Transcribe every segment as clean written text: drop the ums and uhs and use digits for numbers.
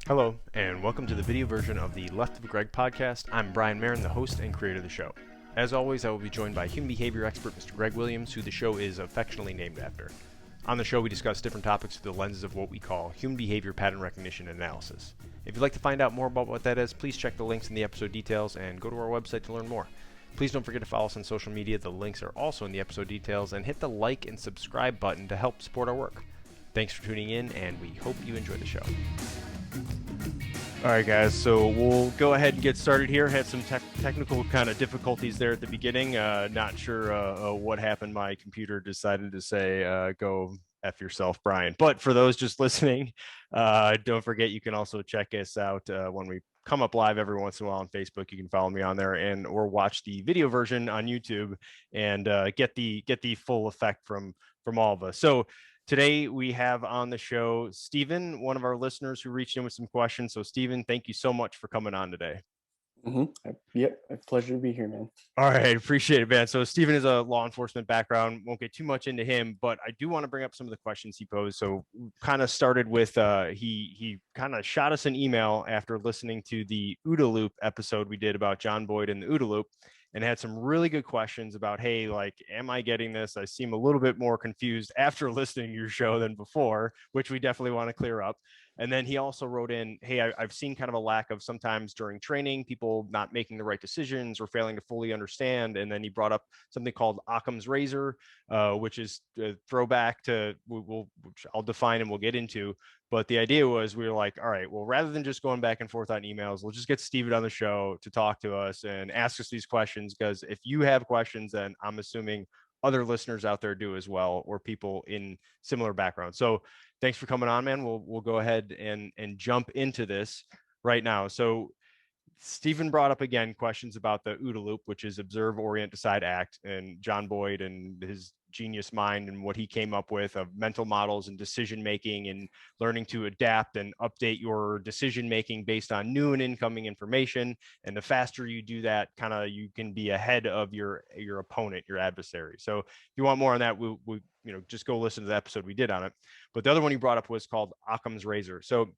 Hello, and welcome to the video version of the Left of Greg podcast. I'm Brian Marin, the host and creator of the show. As always, I will be joined by human behavior expert Mr. Greg Williams, who the show is affectionately named after. On the show, we discuss different topics through the lenses of what we call human behavior pattern recognition and analysis. If you'd like to find out more about what that is, please check the links in the episode details and go to our website to learn more. Please don't forget to follow us on social media. The links are also in the episode details, and hit the like and subscribe button to help support our work. Thanks for tuning in, and we hope you enjoy the show. All right, guys, so we'll go ahead and get started here. Had some technical kind of difficulties there at the beginning. Not sure what happened. My computer decided to say, go F yourself, Brian. But for those just listening, don't forget you can also check us out when we come up live every once in a while on Facebook. You can follow me on there and or watch the video version on YouTube and get the full effect from all of us. So today we have on the show Stephen, one of our listeners who reached in with some questions. So Stephen, thank you so much for coming on today. Yep, a pleasure to be here, man. All right, appreciate it, man. So Stephen is a law enforcement background. Won't get too much into him, but I do want to bring up some of the questions he posed. So kind of started with he kind of shot us an email after listening to the OODA Loop episode we did about John Boyd and the OODA Loop, and had some really good questions about, hey, like, am I getting this? I seem a little bit more confused after listening to your show than before, which we definitely want to clear up. And then he also wrote in, hey, I've seen kind of a lack of sometimes during training, people not making the right decisions or failing to fully understand. And then he brought up something called Occam's Razor, which is a throwback to, which I'll define and we'll get into. But the idea was we were like, all right, well, rather than just going back and forth on emails, we'll just get Steven on the show to talk to us and ask us these questions. Because if you have questions, then I'm assuming other listeners out there do as well, or people in similar backgrounds. So thanks for coming on, man. We'll go ahead and jump into this right now. So Stephen brought up again questions about the OODA Loop, which is observe, orient, decide, act, and John Boyd and his genius mind and what he came up with of mental models and decision making and learning to adapt and update your decision making based on new and incoming information. And the faster you do that, kind of you can be ahead of your opponent, your adversary. So if you want more on that, we just go listen to the episode we did on it. But the other one he brought up was called Occam's Razor. So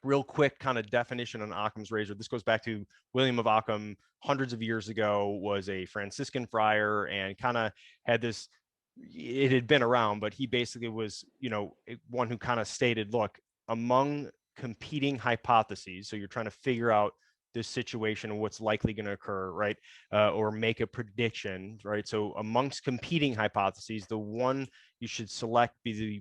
real quick kind of definition on Occam's Razor. This goes back to William of Occam hundreds of years ago, was a Franciscan friar and kind of had this, it had been around, but he basically was, one who kind of stated, look, among competing hypotheses, so you're trying to figure out this situation and what's likely going to occur, right? Or make a prediction, right? So amongst competing hypotheses, the one you should select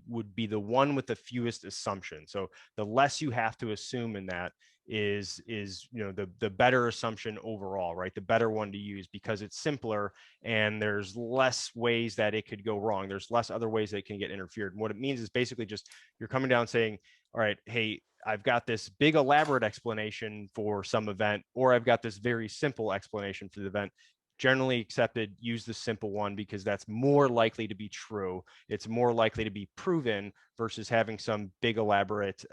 would be the one with the fewest assumptions. So the less you have to assume in that is the better assumption overall, right? The better one to use because it's simpler and there's less ways that it could go wrong. There's less other ways that it can get interfered. And what it means is basically just you're coming down saying, all right, hey, I've got this big elaborate explanation for some event, or I've got this very simple explanation for the event. Generally accepted, use the simple one because that's more likely to be true. It's more likely to be proven versus having some big elaborate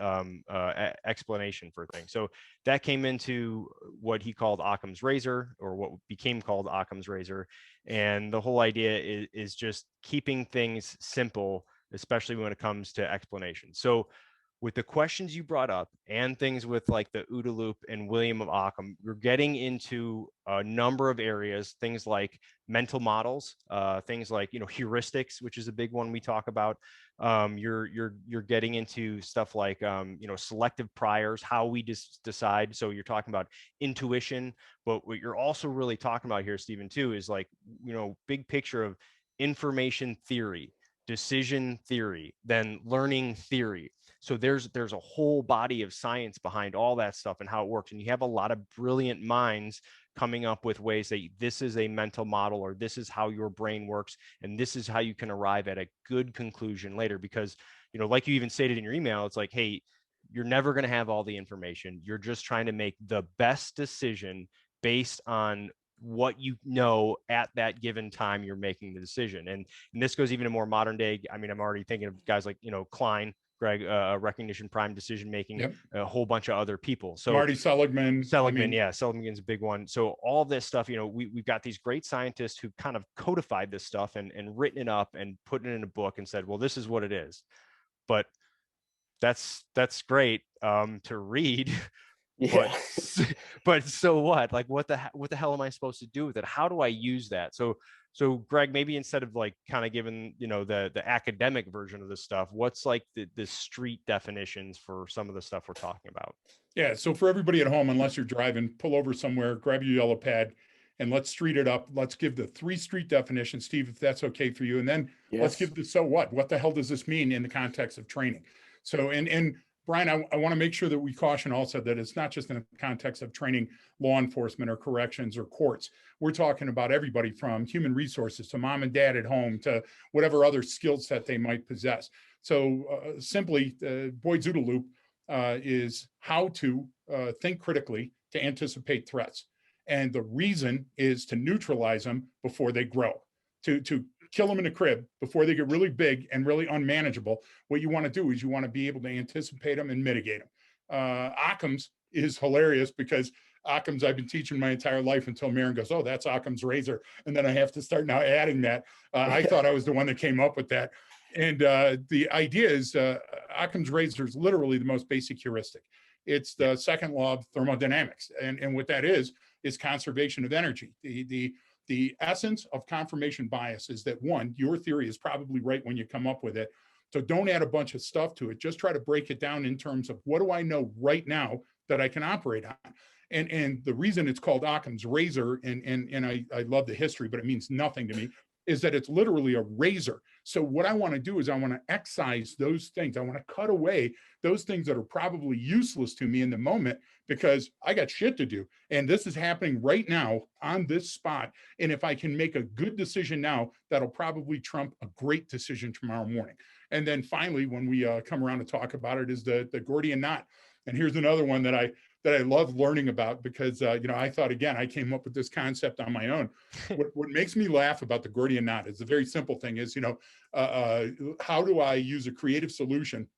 explanation for things. So that came into what he called Occam's Razor, or what became called Occam's Razor. And the whole idea is just keeping things simple, especially when it comes to explanation. So with the questions you brought up and things with like the OODA Loop and William of Occam, you're getting into a number of areas, things like mental models, things like, heuristics, which is a big one we talk about. You're getting into stuff like, selective priors, how we decide. So you're talking about intuition, but what you're also really talking about here, Stephen, too, is like, big picture of information theory, decision theory, then learning theory. So there's a whole body of science behind all that stuff and how it works. And you have a lot of brilliant minds coming up with ways that this is a mental model, or this is how your brain works, and this is how you can arrive at a good conclusion later. Because, like you even stated in your email, it's like, hey, you're never going to have all the information. You're just trying to make the best decision based on what you know at that given time you're making the decision. And this goes even to more modern day. I mean, I'm already thinking of guys like, Klein, Greg, recognition, prime decision making, Yep. a whole bunch of other people. So Marty Seligman. Seligman's a big one. So all this stuff, we've got these great scientists who kind of codified this stuff and written it up and put it in a book and said, well, this is what it is. But that's great to read. Yeah. But so what? Like, what the hell am I supposed to do with it? How do I use that? So Greg, maybe instead of like kind of giving, the academic version of this stuff, what's like the street definitions for some of the stuff we're talking about? Yeah. So for everybody at home, unless you're driving, pull over somewhere, grab your yellow pad, and let's street it up. Let's give the 3 street definitions, Steve, if that's okay for you. And then let's Yes. give the so what. What the hell does this mean in the context of training? So, and Brian, I want to make sure that we caution also that it's not just in the context of training law enforcement or corrections or courts. We're talking about everybody from human resources to mom and dad at home to whatever other skill set they might possess. So simply, Boyd's OODA Loop is how to think critically to anticipate threats. And the reason is to neutralize them before they grow, to kill them in the crib before they get really big and really unmanageable. What you want to do is you want to be able to anticipate them and mitigate them. Occams is hilarious because Occams I've been teaching my entire life until Marin goes, oh, that's Occam's Razor. And then I have to start now adding that. I thought I was the one that came up with that. And the idea is Occam's Razor is literally the most basic heuristic. It's the second law of thermodynamics. And what that is conservation of energy. The essence of confirmation bias is that, one, your theory is probably right when you come up with it. So don't add a bunch of stuff to it. Just try to break it down in terms of what do I know right now that I can operate on. And the reason it's called Occam's Razor, and I love the history, but it means nothing to me, is that it's literally a razor. So what I want to do is I want to excise those things. I want to cut away those things that are probably useless to me in the moment because I got shit to do. And this is happening right now on this spot. And if I can make a good decision now, that'll probably trump a great decision tomorrow morning. And then finally, when we come around to talk about it, is the Gordian Knot. And here's another one that I love learning about because, I thought, again, I came up with this concept on my own. What makes me laugh about the Gordian Knot is a very simple thing is, how do I use a creative solution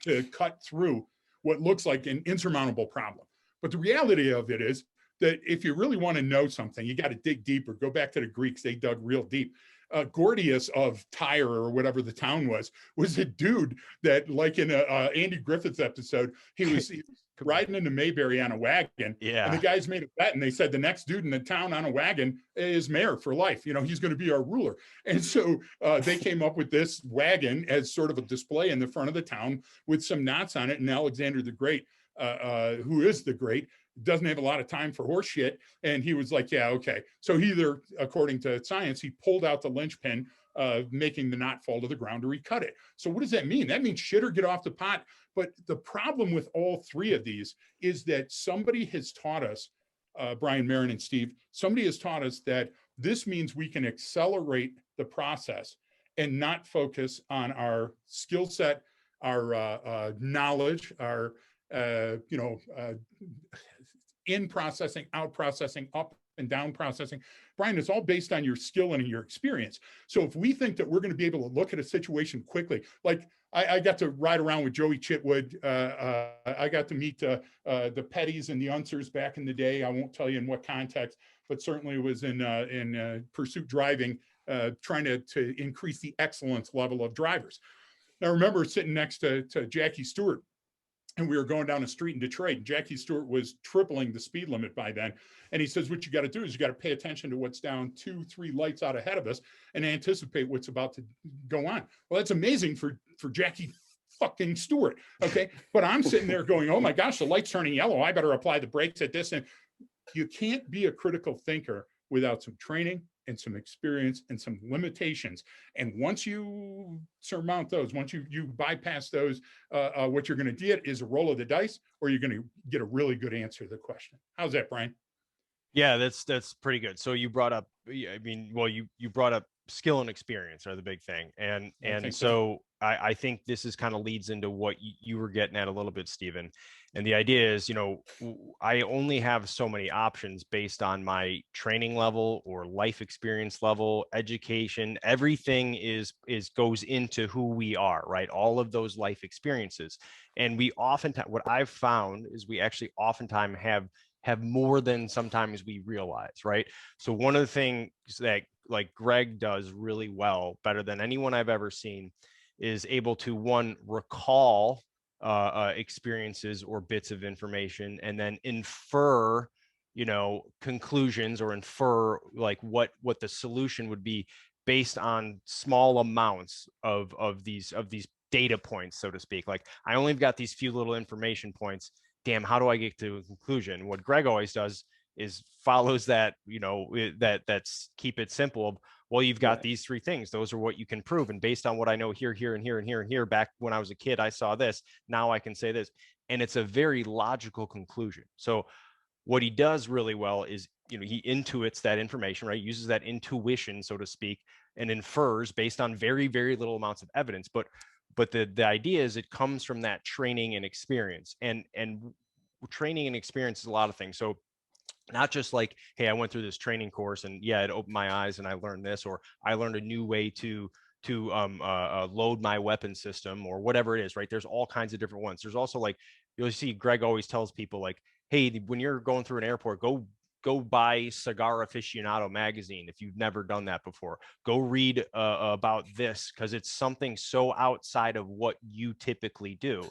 to cut through what looks like an insurmountable problem? But the reality of it is that if you really want to know something, you got to dig deeper. Go back to the Greeks. They dug real deep. Gordius of Tyre or whatever the town was a dude that, like in a Andy Griffith's episode, he was riding into Mayberry on a wagon. Yeah. And the guys made a bet and they said the next dude in the town on a wagon is mayor for life. He's going to be our ruler. And so they came up with this wagon as sort of a display in the front of the town with some knots on it. And Alexander the Great, who is the great, doesn't have a lot of time for horse shit. And he was like, yeah, okay. So according to science, he pulled out the linchpin, making the knot fall to the ground, or he cut it. So what does that mean? That means shit or get off the pot. But the problem with all 3 of these is that somebody has taught us, Brian, Marin, and Steve, somebody has taught us that this means we can accelerate the process and not focus on our skill set, our knowledge, our, in processing, out processing, up and down processing. Brian, it's all based on your skill and your experience. So if we think that we're going to be able to look at a situation quickly, like I got to ride around with Joey Chitwood. I got to meet the Petties and the Unsers back in the day. I won't tell you in what context, but certainly it was in pursuit driving, trying to increase the excellence level of drivers. Now, I remember sitting next to Jackie Stewart, and we were going down a street in Detroit. And Jackie Stewart was tripling the speed limit by then. And he says, what you got to do is you got to pay attention to what's down 2-3 lights out ahead of us and anticipate what's about to go on. Well, that's amazing for Jackie fucking Stewart. Okay. But I'm sitting there going, oh my gosh, the light's turning yellow. I better apply the brakes at this. And you can't be a critical thinker without some training and some experience and some limitations. And once you surmount those, once you bypass those, what you're going to get is a roll of the dice, or you're going to get a really good answer to the question. How's that, Brian? Yeah, that's pretty good. So you brought up, you brought up skill and experience are the big thing. And so I think this is kind of leads into what you were getting at a little bit, Stephen. And the idea is, I only have so many options based on my training level or life experience level, education. Everything goes into who we are, right? All of those life experiences. And we oftentimes, what I've found is we actually oftentimes have more than sometimes we realize, right? So one of the things that like Greg does really well, better than anyone I've ever seen, is able to, one, recall experiences or bits of information, and then infer, conclusions, or infer like what the solution would be based on small amounts of these data points, so to speak. Like, I only got these few little information points. Damn, how do I get to a conclusion? What Greg always does is follows that, that's keep it simple. Well, you've got these three things. Those are what you can prove. And based on what I know here, here, and here, and here, and here, back when I was a kid, I saw this. Now I can say this. And it's a very logical conclusion. So what he does really well is, he intuits that information, right? Uses that intuition, so to speak, and infers based on very, very little amounts of evidence. But the idea is it comes from that training and experience. And training and experience is a lot of things. So not just like, hey, I went through this training course and it opened my eyes and I learned this, or I learned a new way to load my weapon system, or whatever it is, right? There's all kinds of different ones. There's also, like, you'll see Greg always tells people, like, hey, when you're going through an airport, go buy Cigar Aficionado magazine if you've never done that before. Go read about this, because it's something so outside of what you typically do.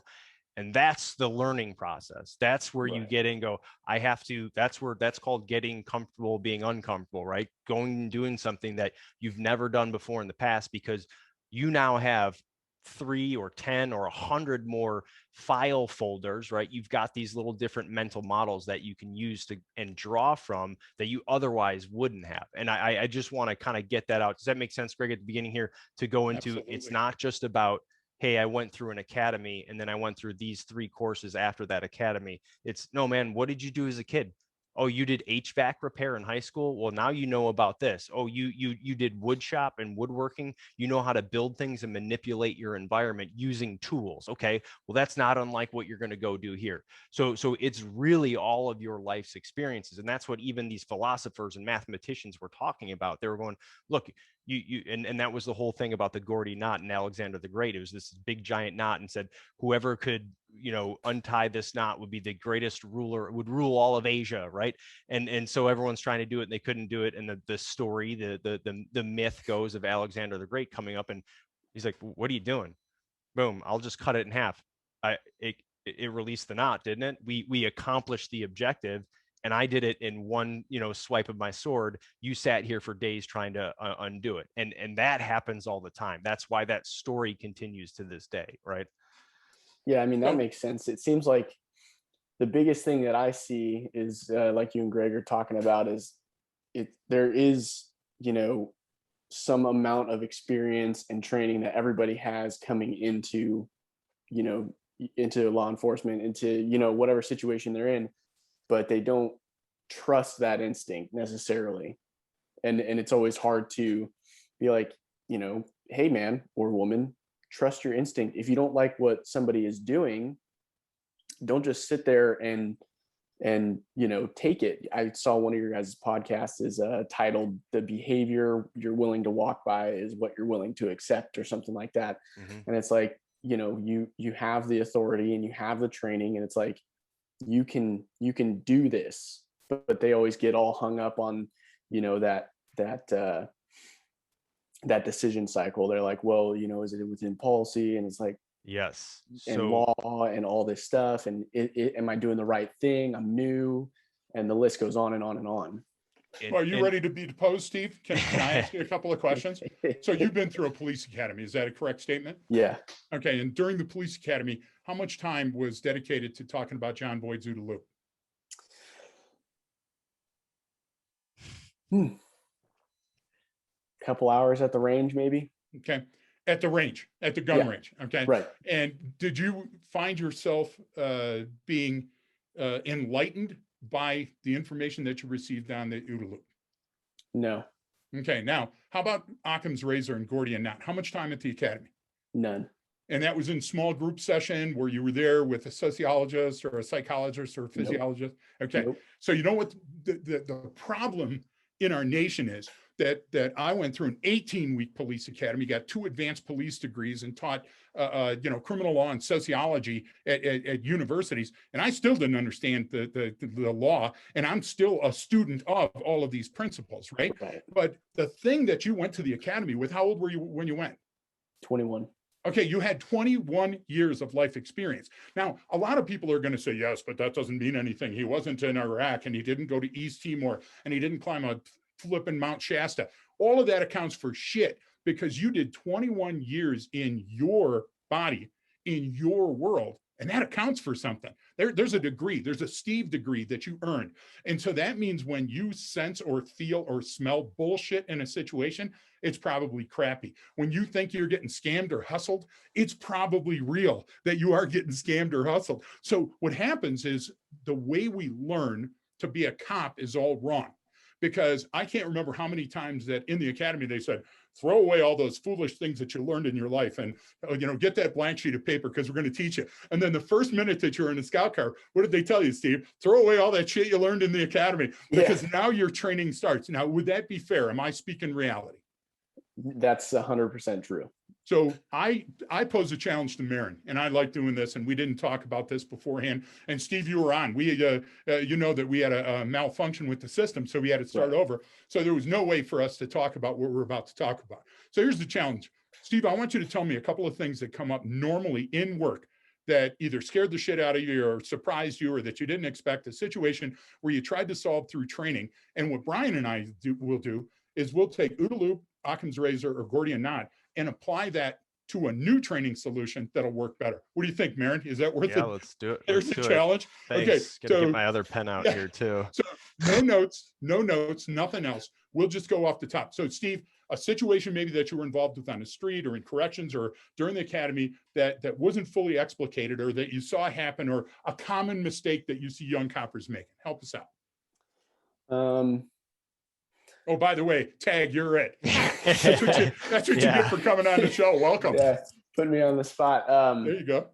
And that's the learning process. That's where you get in, go, I have to, that's called getting comfortable being uncomfortable, right? Going and doing something that you've never done before in the past, because you now have 3 or 10 or 100 more file folders, right? You've got these little different mental models that you can use to and draw from that you otherwise wouldn't have. And I just want to kind of get that out. Does that make sense, Greg, at the beginning here, to go into, Absolutely. It's not just about, hey, I went through an academy and then I went through these 3 courses after that academy. It's, no, man, what did you do as a kid? Oh, you did HVAC repair in high school? Well, now you know about this. Oh, you did wood shop and woodworking. You know how to build things and manipulate your environment using tools. Okay, well, that's not unlike what you're going to go do here. So it's really all of your life's experiences. And that's what even these philosophers and mathematicians were talking about. They were going, look, and that was the whole thing about the Gordian Knot and Alexander the Great. It was this big giant knot, and said whoever could untie this knot would be the greatest ruler, would rule all of Asia, right? And so everyone's trying to do it and they couldn't do it. And the story, the myth goes of Alexander the Great coming up, and he's like, what are you doing? Boom, I'll just cut it in half. It released the knot, didn't it? We accomplished the objective, and I did it in one swipe of my sword. You sat here for days trying to undo it. And that happens all the time. That's why that story continues to this day, right? Yeah, I mean, that makes sense. It seems like the biggest thing that I see is, like you and Greg are talking about, is there is, some amount of experience and training that everybody has coming into, into law enforcement, into, whatever situation they're in, but they don't trust that instinct necessarily. And it's always hard to be like, hey, man or woman, trust your instinct. If you don't like what somebody is doing, don't just sit there and take it. I saw one of your guys' podcasts is titled "The Behavior You're Willing to Walk By Is What You're Willing to Accept," or something like that. Mm-hmm. And it's like, you have the authority and you have the training, and it's like, you can do this, but they always get all hung up on, that decision cycle. They're like, well, is it within policy? And it's like, yes, and law and all this stuff. And am I doing the right thing? I'm new. And the list goes on and on and on. Are you ready to be deposed, Steve? Can I ask you a couple of questions? So you've been through a police academy. Is that a correct statement? Yeah. Okay. And during the police academy, how much time was dedicated to talking about John Boyd's OODA Loop? Couple hours at the range, maybe. Okay. At the range, at the gun range. Okay. Right. And did you find yourself being enlightened by the information that you received on the OODA Loop? No. Okay. Now, how about Occam's Razor and Gordian Knot? How much time at the academy? None. And that was in small group session where you were there with a sociologist or a psychologist or a physiologist? Nope. Okay. Nope. So you know what the problem in our nation is? That I went through an 18-week police academy, got 2 advanced police degrees, and taught criminal law and sociology at universities, and I still didn't understand the law, and I'm still a student of all of these principles, right? But the thing that you went to the academy with, how old were you when you went? 21. Okay, you had 21 years of life experience. Now, a lot of people are going to say, yes, but that doesn't mean anything. He wasn't in Iraq, and he didn't go to East Timor, and he didn't climb a flipping Mount Shasta. All of that accounts for shit, because you did 21 years in your body, in your world, and that accounts for something. There's a degree, there's a Steve degree that you earned. And so that means when you sense or feel or smell bullshit in a situation, it's probably crappy. When you think you're getting scammed or hustled, it's probably real that you are getting scammed or hustled. So what happens is the way we learn to be a cop is all wrong. Because I can't remember how many times that in the academy they said, throw away all those foolish things that you learned in your life, and get that blank sheet of paper because we're going to teach you. And then the first minute that you're in a scout car, what did they tell you, Steve? Throw away all that shit you learned in the academy, because now your training starts. Now, would that be fair? Am I speaking reality? That's 100% true. So I pose a challenge to Marin, and I like doing this, and we didn't talk about this beforehand. And Steve, you were on. We, you know that we had a malfunction with the system, so we had to start over. So there was no way for us to talk about what we're about to talk about. So here's the challenge. Steve, I want you to tell me a couple of things that come up normally in work that either scared the shit out of you or surprised you or that you didn't expect, a situation where you tried to solve through training. And what Brian and I will do is we'll take OODA Loop, Occam's Razor, or Gordian Knot, and apply that to a new training solution that'll work better. What do you think, Marin? Is that worth it? Yeah, let's do it. There's the challenge. Thanks. Okay, Gonna get my other pen out here too. So no notes, nothing else. We'll just go off the top. So Steve, a situation maybe that you were involved with on the street or in corrections or during the academy that wasn't fully explicated or that you saw happen, or a common mistake that you see young coppers making. Help us out. Oh, by the way, Tag, you're it. That's what you get for coming on the show. Welcome. Yeah, put me on the spot. There you go.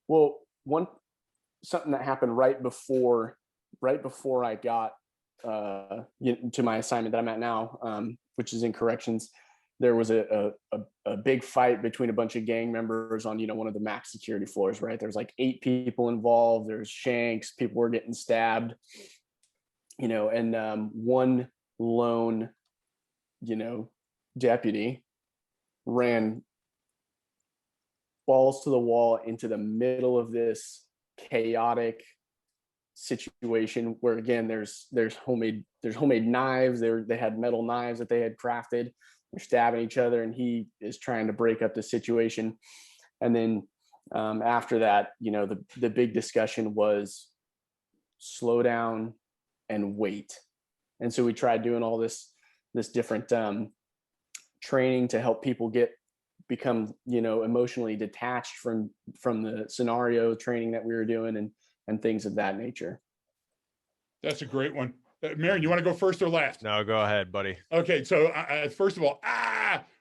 Well, something that happened right before I got to my assignment that I'm at now, which is in corrections. There was a big fight between a bunch of gang members on one of the max security floors. Right, there's like 8 people involved. There's shanks. People were getting stabbed. And one lone, deputy ran balls to the wall into the middle of this chaotic situation where, again, there's homemade knives. They had metal knives that they had crafted. They're stabbing each other, and he is trying to break up the situation. And then after that, the big discussion was slow down and wait. And so we tried doing all this different training to help people become emotionally detached from the scenario training that we were doing and things of that nature. That's a great one. Marin, you want to go first or last? No, go ahead, buddy. Okay, so first of all,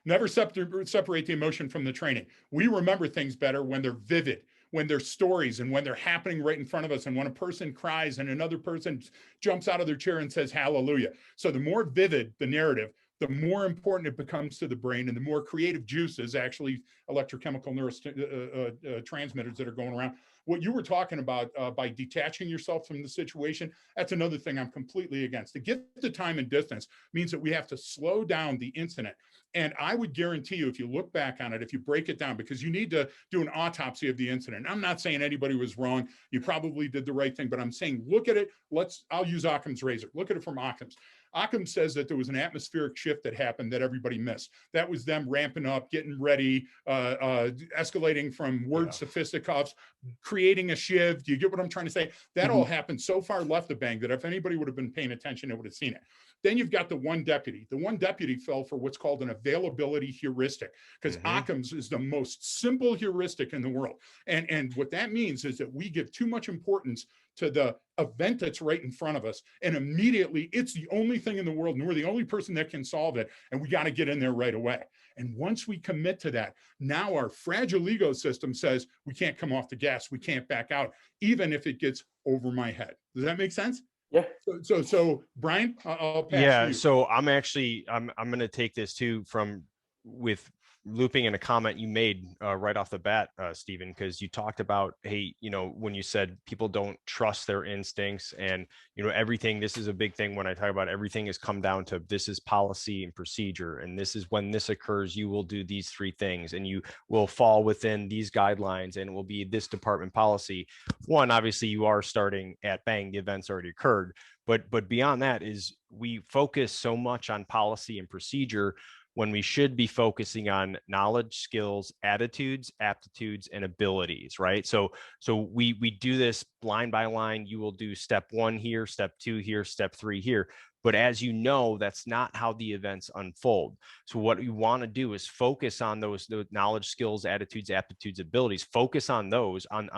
never separate the emotion from the training. We remember things better when they're vivid, when they're stories, and when they're happening right in front of us, and when a person cries and another person jumps out of their chair and says hallelujah. So the more vivid the narrative, the more important it becomes to the brain, and the more creative juices, actually electrochemical neurotransmitters that are going around. What you were talking about by detaching yourself from the situation, that's another thing I'm completely against. To get the time and distance means that we have to slow down the incident. And I would guarantee you, if you look back on it, if you break it down, because you need to do an autopsy of the incident. I'm not saying anybody was wrong. You probably did the right thing, but I'm saying, look at it. I'll use Occam's Razor. Look at it from Occam's. Occam says that there was an atmospheric shift that happened that everybody missed. That was them ramping up, getting ready, escalating from words to fisticuffs, creating a shiv. Do you get what I'm trying to say? That all happened so far left of bang that if anybody would have been paying attention, they would have seen it. Then you've got the one deputy. The one deputy fell for what's called an availability heuristic, because Occam's is the most simple heuristic in the world. And what that means is that we give too much importance to the event that's right in front of us, and immediately it's the only thing in the world, and we're the only person that can solve it, and we got to get in there right away. And once we commit to that, now our fragile ego system says we can't come off the gas, we can't back out, even if it gets over my head. Does that make sense? Yeah. So Brian, I'll pass to you. So I'm going to take this too with looping in a comment you made right off the bat, Stephen, because you talked about, hey, when you said people don't trust their instincts and, everything, this is a big thing when I talk about everything has come down to this is policy and procedure. And this is when this occurs, you will do these 3 things and you will fall within these guidelines and it will be this department policy. One, obviously you are starting at bang, the event's already occurred. But beyond that is we focus so much on policy and procedure when we should be focusing on knowledge, skills, attitudes, aptitudes, and abilities, right? So we do this line by line. You will do step 1 here, step 2 here, step 3 here. But as you know, that's not how the events unfold. So what you want to do is focus on those knowledge, skills, attitudes, aptitudes, abilities. Focus on those, on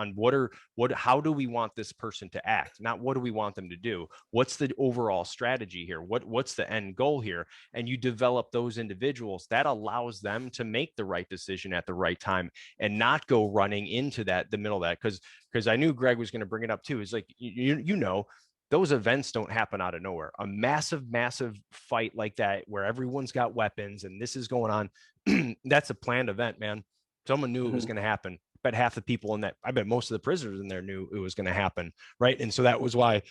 how do we want this person to act? Not what do we want them to do? What's the overall strategy here? What's the end goal here? And you develop those individuals. That allows them to make the right decision at the right time and not go running into the middle of that. Because I knew Greg was going to bring it up too. It's like, those events don't happen out of nowhere. A massive fight like that where everyone's got weapons and this is going on, that's a planned event, man. Someone knew it was going to happen. But half the people in that, I bet most of the prisoners in there knew it was going to happen, right? And so that was why,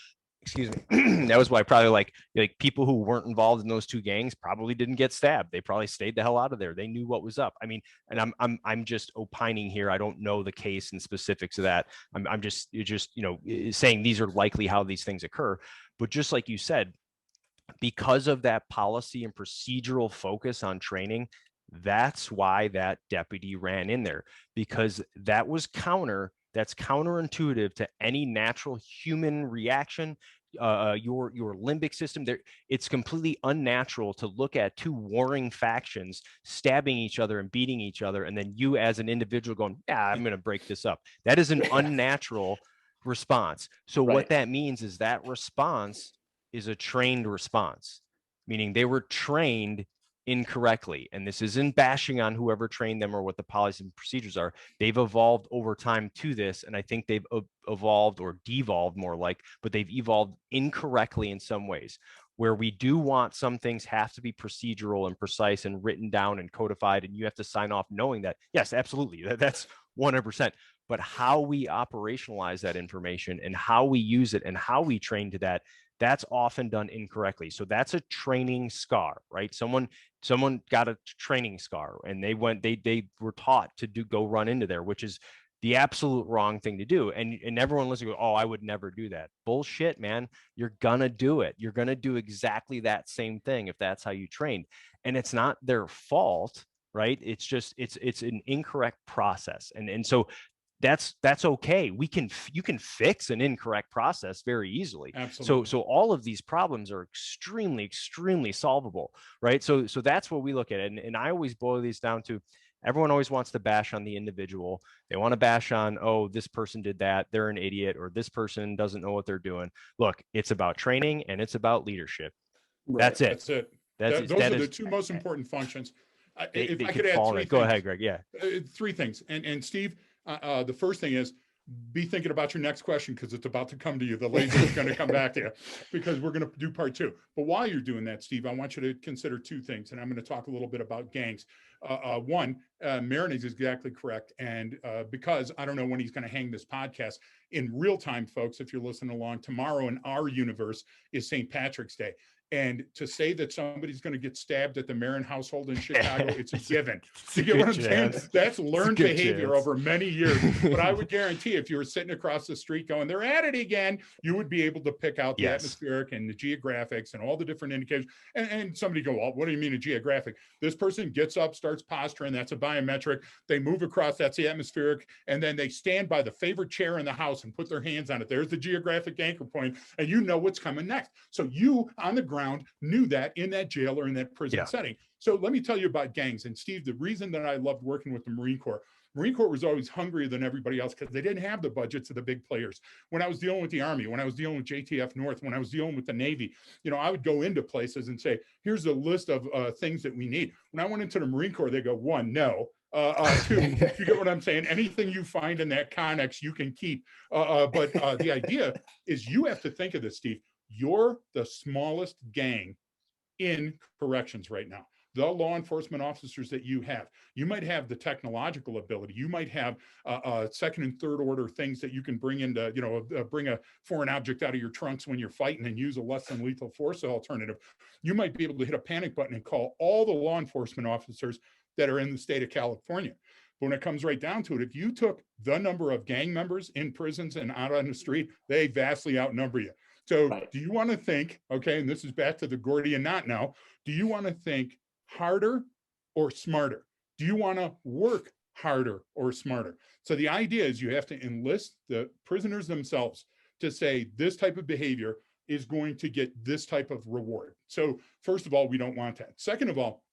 excuse me, that was why probably like people who weren't involved in those 2 gangs probably didn't get stabbed. They probably stayed the hell out of there. They knew what was up. I mean, and I'm just opining here. I don't know the case and specifics of that. I'm just saying these are likely how these things occur. But just like you said, because of that policy and procedural focus on training, that's why that deputy ran in there, because that's counterintuitive to any natural human reaction. Your limbic system there, it's completely unnatural to look at 2 warring factions stabbing each other and beating each other, and then you as an individual going, I'm going to break this up. That is an unnatural response. So right. What that means is that response is a trained response, meaning they were trained incorrectly. And this isn't bashing on whoever trained them or what the policies and procedures are. They've evolved over time to this. And I think they've evolved or devolved more like, but they've evolved incorrectly in some ways, where we do want some things have to be procedural and precise and written down and codified. And you have to sign off knowing that, yes, absolutely. That's 100%. But how we operationalize that information and how we use it and how we train to that, that's often done incorrectly. So that's a training scar, right? Someone got a training scar and they were taught to go run into there, which is the absolute wrong thing to do. And everyone listening, oh, I would never do that. Bullshit, man. You're gonna do it. You're gonna do exactly that same thing if that's how you train. And it's not their fault, right? It's just it's an incorrect process. And so that's okay. You can fix an incorrect process very easily. Absolutely. So all of these problems are extremely solvable, right? So that's what we look at. And I always boil these down to, everyone always wants to bash on the individual. They want to bash on, oh, this person did that, they're an idiot, or this person doesn't know what they're doing. Look, it's about training and it's about leadership. Right. That's it. Those are the 2 most important functions. If I could add 3 things. Go ahead, Greg. Yeah. 3 things. And Steve, the first thing is, be thinking about your next question, because it's about to come to you. The laser is going to come back to you, because we're going to do part 2. But while you're doing that, Steve, I want you to consider 2 things, and I'm going to talk a little bit about gangs. One, Marin is exactly correct. And because I don't know when he's going to hang this podcast in real time, folks, if you're listening along, tomorrow in our universe is St. Patrick's Day. And to say that somebody's going to get stabbed at the Marin household in Chicago, it's a given. You get what I'm saying? That's learned behavior over many years. But I would guarantee if you were sitting across the street going, they're at it again, you would be able to pick out the atmospheric and the geographics and all the different indicators. And somebody go, well, what do you mean a geographic? This person gets up, starts posturing. That's a biometric. They move across. That's the atmospheric. And then they stand by the favorite chair in the house and put their hands on it. There's the geographic anchor point, and you know what's coming next. So you on the ground knew that in that jail or in that prison setting. So let me tell you about gangs. And Steve, the reason that I loved working with the Marine Corps was always hungrier than everybody else, because they didn't have the budgets of the big players. When I was dealing with the Army, when I was dealing with JTF North, when I was dealing with the Navy, I would go into places and say, here's a list of things that we need. When I went into the Marine Corps, they go, 1, no. 2, you get what I'm saying? Anything you find in that connex, you can keep. But the idea is, you have to think of this, Steve. You're the smallest gang in corrections right now. the law enforcement officers that you have. You might have the technological ability. You might have second and third order things that you can bring into, bring a foreign object out of your trunks when you're fighting and use a less than lethal force alternative. You might be able to hit a panic button and call all the law enforcement officers that are in the state of California. But when it comes right down to it, if you took the number of gang members in prisons and out on the street, they vastly outnumber you. So do you want to think, okay, and this is back to the Gordian Knot now, do you want to think harder or smarter? Do you want to work harder or smarter? So the idea is you have to enlist the prisoners themselves to say this type of behavior is going to get this type of reward. So first of all, we don't want that. Second of all,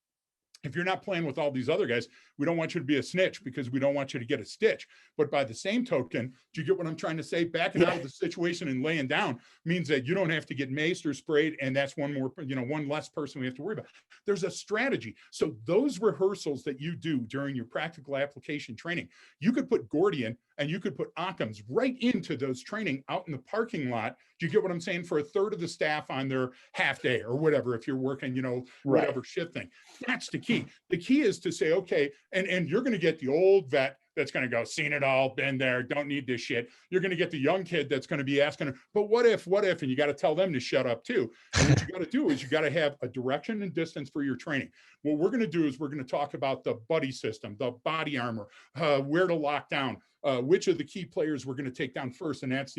if you're not playing with all these other guys, we don't want you to be a snitch because we don't want you to get a stitch. But by the same token, do you get what I'm trying to say? Backing out of the situation and laying down means that you don't have to get maced or sprayed. And that's one more, one less person we have to worry about. There's a strategy. So those rehearsals that you do during your practical application training, you could put Gordian and you could put Occams right into those training out in the parking lot. Do you get what I'm saying? For a third of the staff on their half day or whatever, if you're working, whatever shift thing. That's the key. The key is to say, okay, and you're going to get the old vet that's going to go, seen it all, been there, don't need this shit. You're going to get the young kid that's going to be asking, but what if, and you got to tell them to shut up too. And what you got to do is you got to have a direction and distance for your training. What we're going to do is we're going to talk about the buddy system, the body armor, where to lock down, which of the key players we're going to take down first. And that's,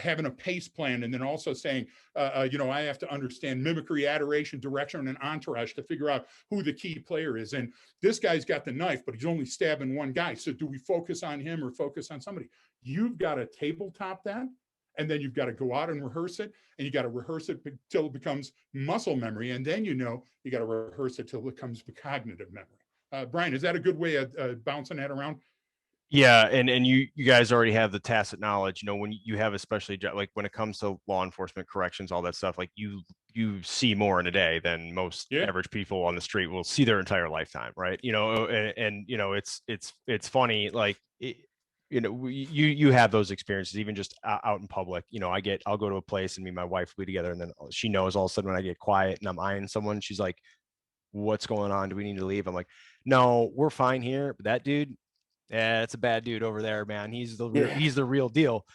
having a pace plan. And then also saying, I have to understand mimicry, adoration, direction, and entourage to figure out who the key player is. And this guy's got the knife, but he's only stabbing one guy. So do we focus on him or focus on somebody? You've got to tabletop that. And then you've got to go out and rehearse it. And you got to rehearse it till it becomes muscle memory. And then, you got to rehearse it till it becomes cognitive memory. Brian, is that a good way of bouncing that around? Yeah, and you guys already have the tacit knowledge, when you have, especially like when it comes to law enforcement, corrections, all that stuff, like you see more in a day than most average people on the street will see their entire lifetime, right? It's funny, like you have those experiences even just out in public. I'll go to a place and me and my wife will be together, and then she knows all of a sudden when I get quiet and I'm eyeing someone, she's like, what's going on? Do we need to leave? I'm like, no, we're fine here. But that dude, yeah, it's a bad dude over there, man. He's the real deal.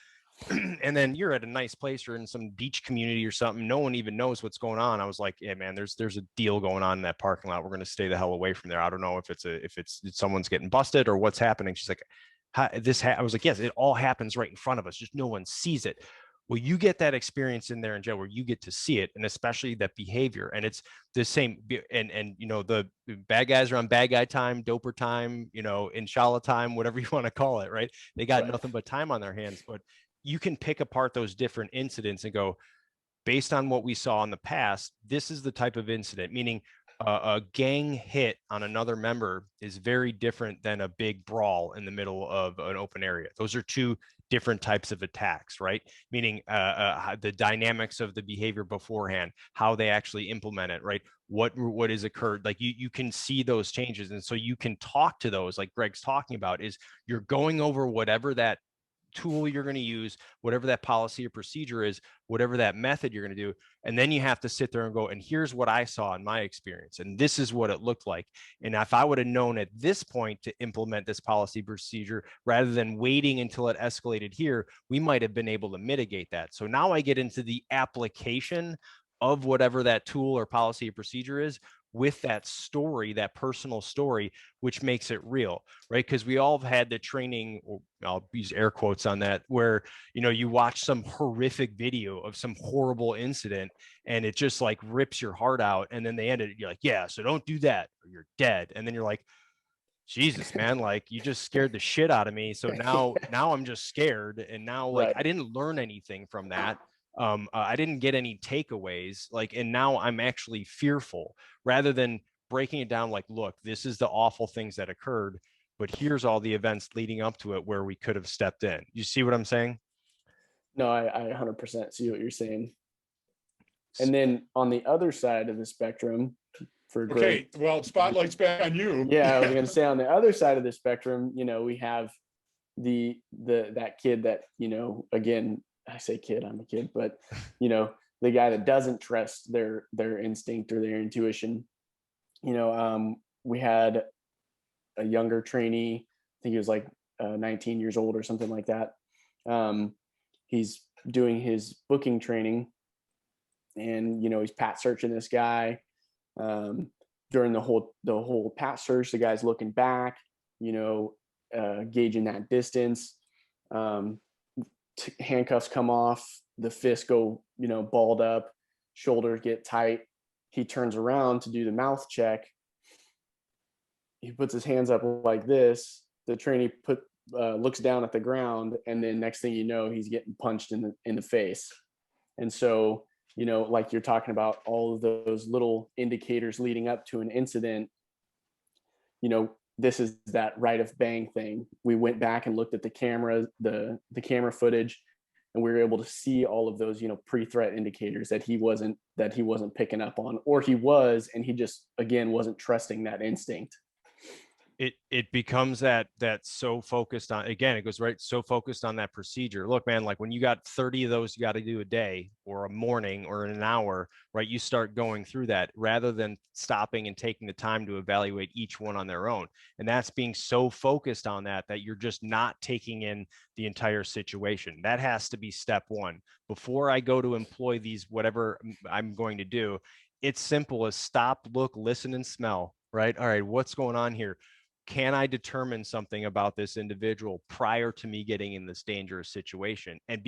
And then you're at a nice place, you're in some beach community or something, no one even knows what's going on. I was like, yeah, man, there's a deal going on in that parking lot. We're going to stay the hell away from there. I don't know if it's someone's getting busted or what's happening. She's like, I was like, yes, it all happens right in front of us, just no one sees it. Well, you get that experience in there in jail where you get to see it, and especially that behavior. And it's the same. And the bad guys are on bad guy time, doper time, inshallah time, whatever you want to call it, right? They got nothing but time on their hands. But you can pick apart those different incidents and go, based on what we saw in the past, this is the type of incident, meaning a gang hit on another member is very different than a big brawl in the middle of an open area. Those are two different types of attacks, right? Meaning the dynamics of the behavior beforehand, how they actually implement it, right? What has occurred, like you can see those changes. And so you can talk to those, like Greg's talking about, is you're going over whatever that tool you're going to use, whatever that policy or procedure is, whatever that method you're going to do. And then you have to sit there and go, and here's what I saw in my experience. And this is what it looked like. And if I would have known at this point to implement this policy procedure, rather than waiting until it escalated here, we might have been able to mitigate that. So now I get into the application of whatever that tool or policy or procedure is with that story, that personal story, which makes it real, right? Because we all have had the training, I'll use air quotes on that, where, you watch some horrific video of some horrible incident and it just like rips your heart out. And then they end it, you're like, yeah, so don't do that or you're dead. And then you're like, Jesus, man, like you just scared the shit out of me. So now I'm just scared. And now like I didn't learn anything from that. I didn't get any takeaways, and now I'm actually fearful, rather than breaking it down like, look, this is the awful things that occurred, but here's all the events leading up to it where we could have stepped in. You see what I'm saying? No, I 100% see what you're saying. And then on the other side of the spectrum, for Greg, well, spotlight's back on you. Yeah, I was going to say, on the other side of the spectrum, we have that kid that, again, I say kid, I'm a kid, but the guy that doesn't trust their instinct or their intuition. we had a younger trainee. I think he was like 19 years old or something like that. He's doing his booking training, and he's pat searching this guy. During the whole pat search, the guy's looking back, gauging that distance. Handcuffs come off, the fists go, balled up, shoulders get tight. He turns around to do the mouth check. He puts his hands up like this. The trainee looks down at the ground, and then next thing you know, he's getting punched in the face. And so, like you're talking about, all of those little indicators leading up to an incident, this is that right of bang thing. We went back and looked at the camera, the camera footage, and we were able to see all of those, pre-threat indicators that he wasn't picking up on, or he was, and he just, again, wasn't trusting that instinct. It becomes that so focused on, again, it goes right, so focused on that procedure. Look, man, like when you got 30 of those you got to do a day or a morning or in an hour, right? You start going through that rather than stopping and taking the time to evaluate each one on their own. And that's being so focused on that you're just not taking in the entire situation. That has to be step one. Before I go to employ these, whatever I'm going to do, it's simple as stop, look, listen, and smell, right? All right, what's going on here? Can I determine something about this individual prior to me getting in this dangerous situation? And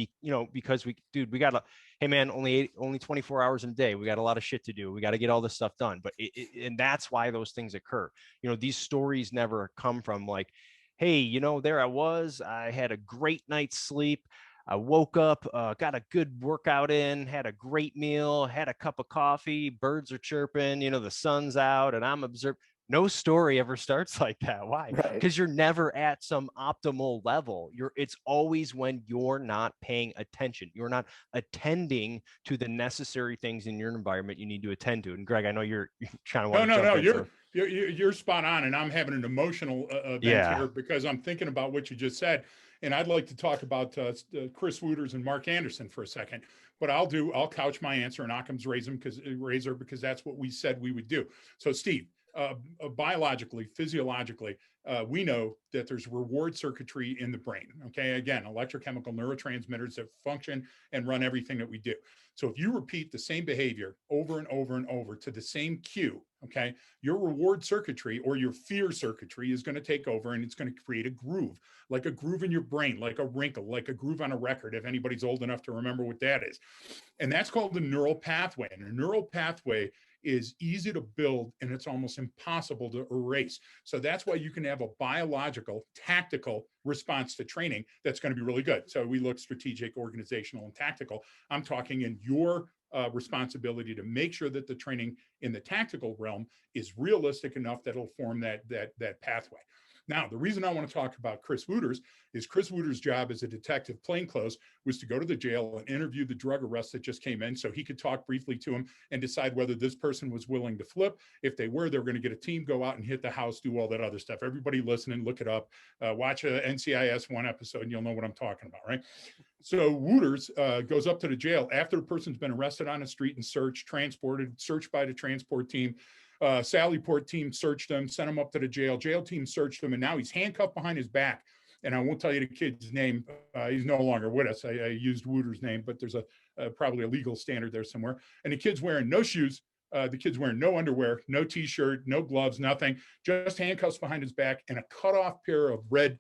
because we got hey man, only 24 hours in a day. We got a lot of shit to do. We got to get all this stuff done. But and that's why those things occur. These stories never come from like, hey, there I had a great night's sleep. I woke up, got a good workout in, had a great meal, had a cup of coffee, birds are chirping, the sun's out, and I'm observing. No story ever starts like that. Why? Because you're never at some optimal level. It's always when you're not paying attention. You're not attending to the necessary things in your environment you need to attend to. And Greg, I know you're trying to No, you're spot on, and I'm having an emotional event here because I'm thinking about what you just said, and I'd like to talk about Chris Wooters and Mark Anderson for a second. But I'll couch my answer in Occam's Razor because that's what we said we would do. So, Steve. Biologically, physiologically, we know that there's reward circuitry in the brain. Okay, again, electrochemical neurotransmitters that function and run everything that we do. So if you repeat the same behavior over and over and over to the same cue, okay, your reward circuitry or your fear circuitry is going to take over, and it's going to create a groove, like a groove in your brain, like a wrinkle, like a groove on a record, if anybody's old enough to remember what that is. And that's called the neural pathway. And a neural pathway is easy to build, and it's almost impossible to erase. So that's why you can have a biological, tactical response to training that's going to be really good. So we look strategic, organizational, and tactical. I'm talking in your responsibility to make sure that the training in the tactical realm is realistic enough that it'll form that pathway. Now, the reason I want to talk about Chris Wooters is Chris Wooters' job as a detective plainclothes was to go to the jail and interview the drug arrest that just came in so he could talk briefly to him and decide whether this person was willing to flip. If they were going to get a team, go out and hit the house, do all that other stuff. Everybody listening, look it up. Watch a NCIS 1 episode and you'll know what I'm talking about, right? So Wooters goes up to the jail after the person's been arrested on the street and searched by the transport team. Sallyport team searched him, sent him up to the jail. Jail team searched him, and now he's handcuffed behind his back. And I won't tell you the kid's name. He's no longer with us. I used Wooters' name, but there's probably a legal standard there somewhere. And the kid's wearing no shoes. The kid's wearing no underwear, no T-shirt, no gloves, nothing. Just handcuffs behind his back and a cut-off pair of red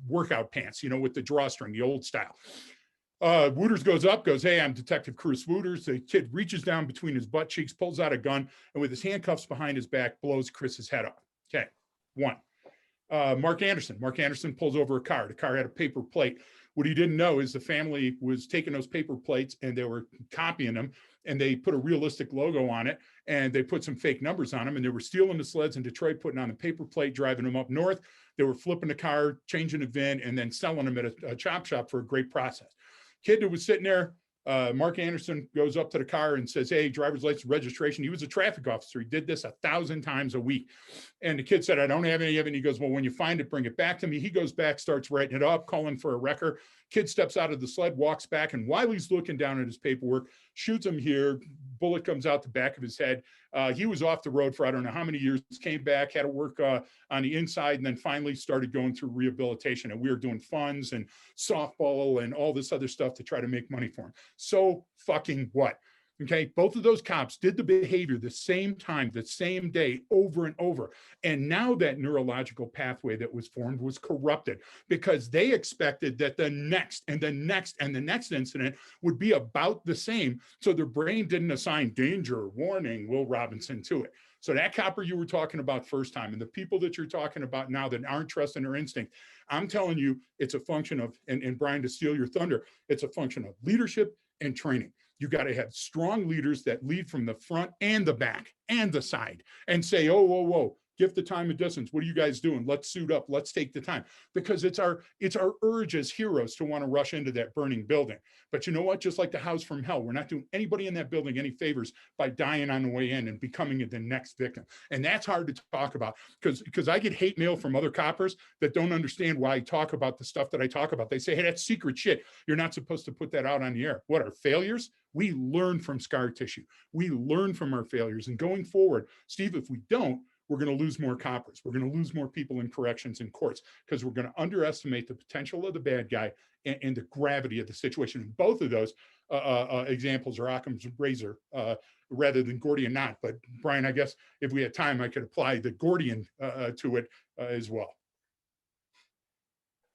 workout pants, with the drawstring, the old style. Wooters goes up, goes, "Hey, I'm Detective Chris Wooters." The kid reaches down between his butt cheeks, pulls out a gun, and with his handcuffs behind his back, blows Chris's head off. Okay, one. Mark Anderson pulls over a car. The car had a paper plate. What he didn't know is the family was taking those paper plates and they were copying them, and they put a realistic logo on it, and they put some fake numbers on them, and they were stealing the sleds in Detroit, putting on the paper plate, driving them up north. They were flipping the car, changing the VIN, and then selling them at a chop shop for a great process. Kid who was sitting there, Mark Anderson goes up to the car and says, "Hey, driver's license, registration." He was a traffic officer. He did this 1,000 times a week. And the kid said, "I don't have any of it." And he goes, "Well, when you find it, bring it back to me." He goes back, starts writing it up, calling for a wrecker. Kid steps out of the sled, walks back, and while he's looking down at his paperwork, shoots him here, bullet comes out the back of his head. He was off the road for I don't know how many years, came back, had to work on the inside, and then finally started going through rehabilitation. And we were doing funds and softball and all this other stuff to try to make money for him. So fucking what? Okay, both of those cops did the behavior the same time, the same day, over and over. And now that neurological pathway that was formed was corrupted because they expected that the next and the next and the next incident would be about the same. So their brain didn't assign danger, warning, Will Robinson to it. So that copper you were talking about first time and the people that you're talking about now that aren't trusting their instinct, I'm telling you, it's a function of, and Brian, to steal your thunder, it's a function of leadership and training. You got to have strong leaders that lead from the front and the back and the side and say, oh, whoa, whoa, give the time and distance. What are you guys doing? Let's suit up. Let's take the time, because it's our urge as heroes to want to rush into that burning building. But you know what? Just like the house from hell, we're not doing anybody in that building any favors by dying on the way in and becoming the next victim. And that's hard to talk about because I get hate mail from other coppers that don't understand why I talk about the stuff that I talk about. They say, hey, that's secret shit. You're not supposed to put that out on the air. What are failures? We learn from scar tissue. We learn from our failures. And going forward, Steve, if we don't, we're going to lose more coppers. We're going to lose more people in corrections and courts because we're going to underestimate the potential of the bad guy and the gravity of the situation. And both of those examples are Occam's Razor rather than Gordian Knot. But Brian, I guess if we had time, I could apply the Gordian to it as well.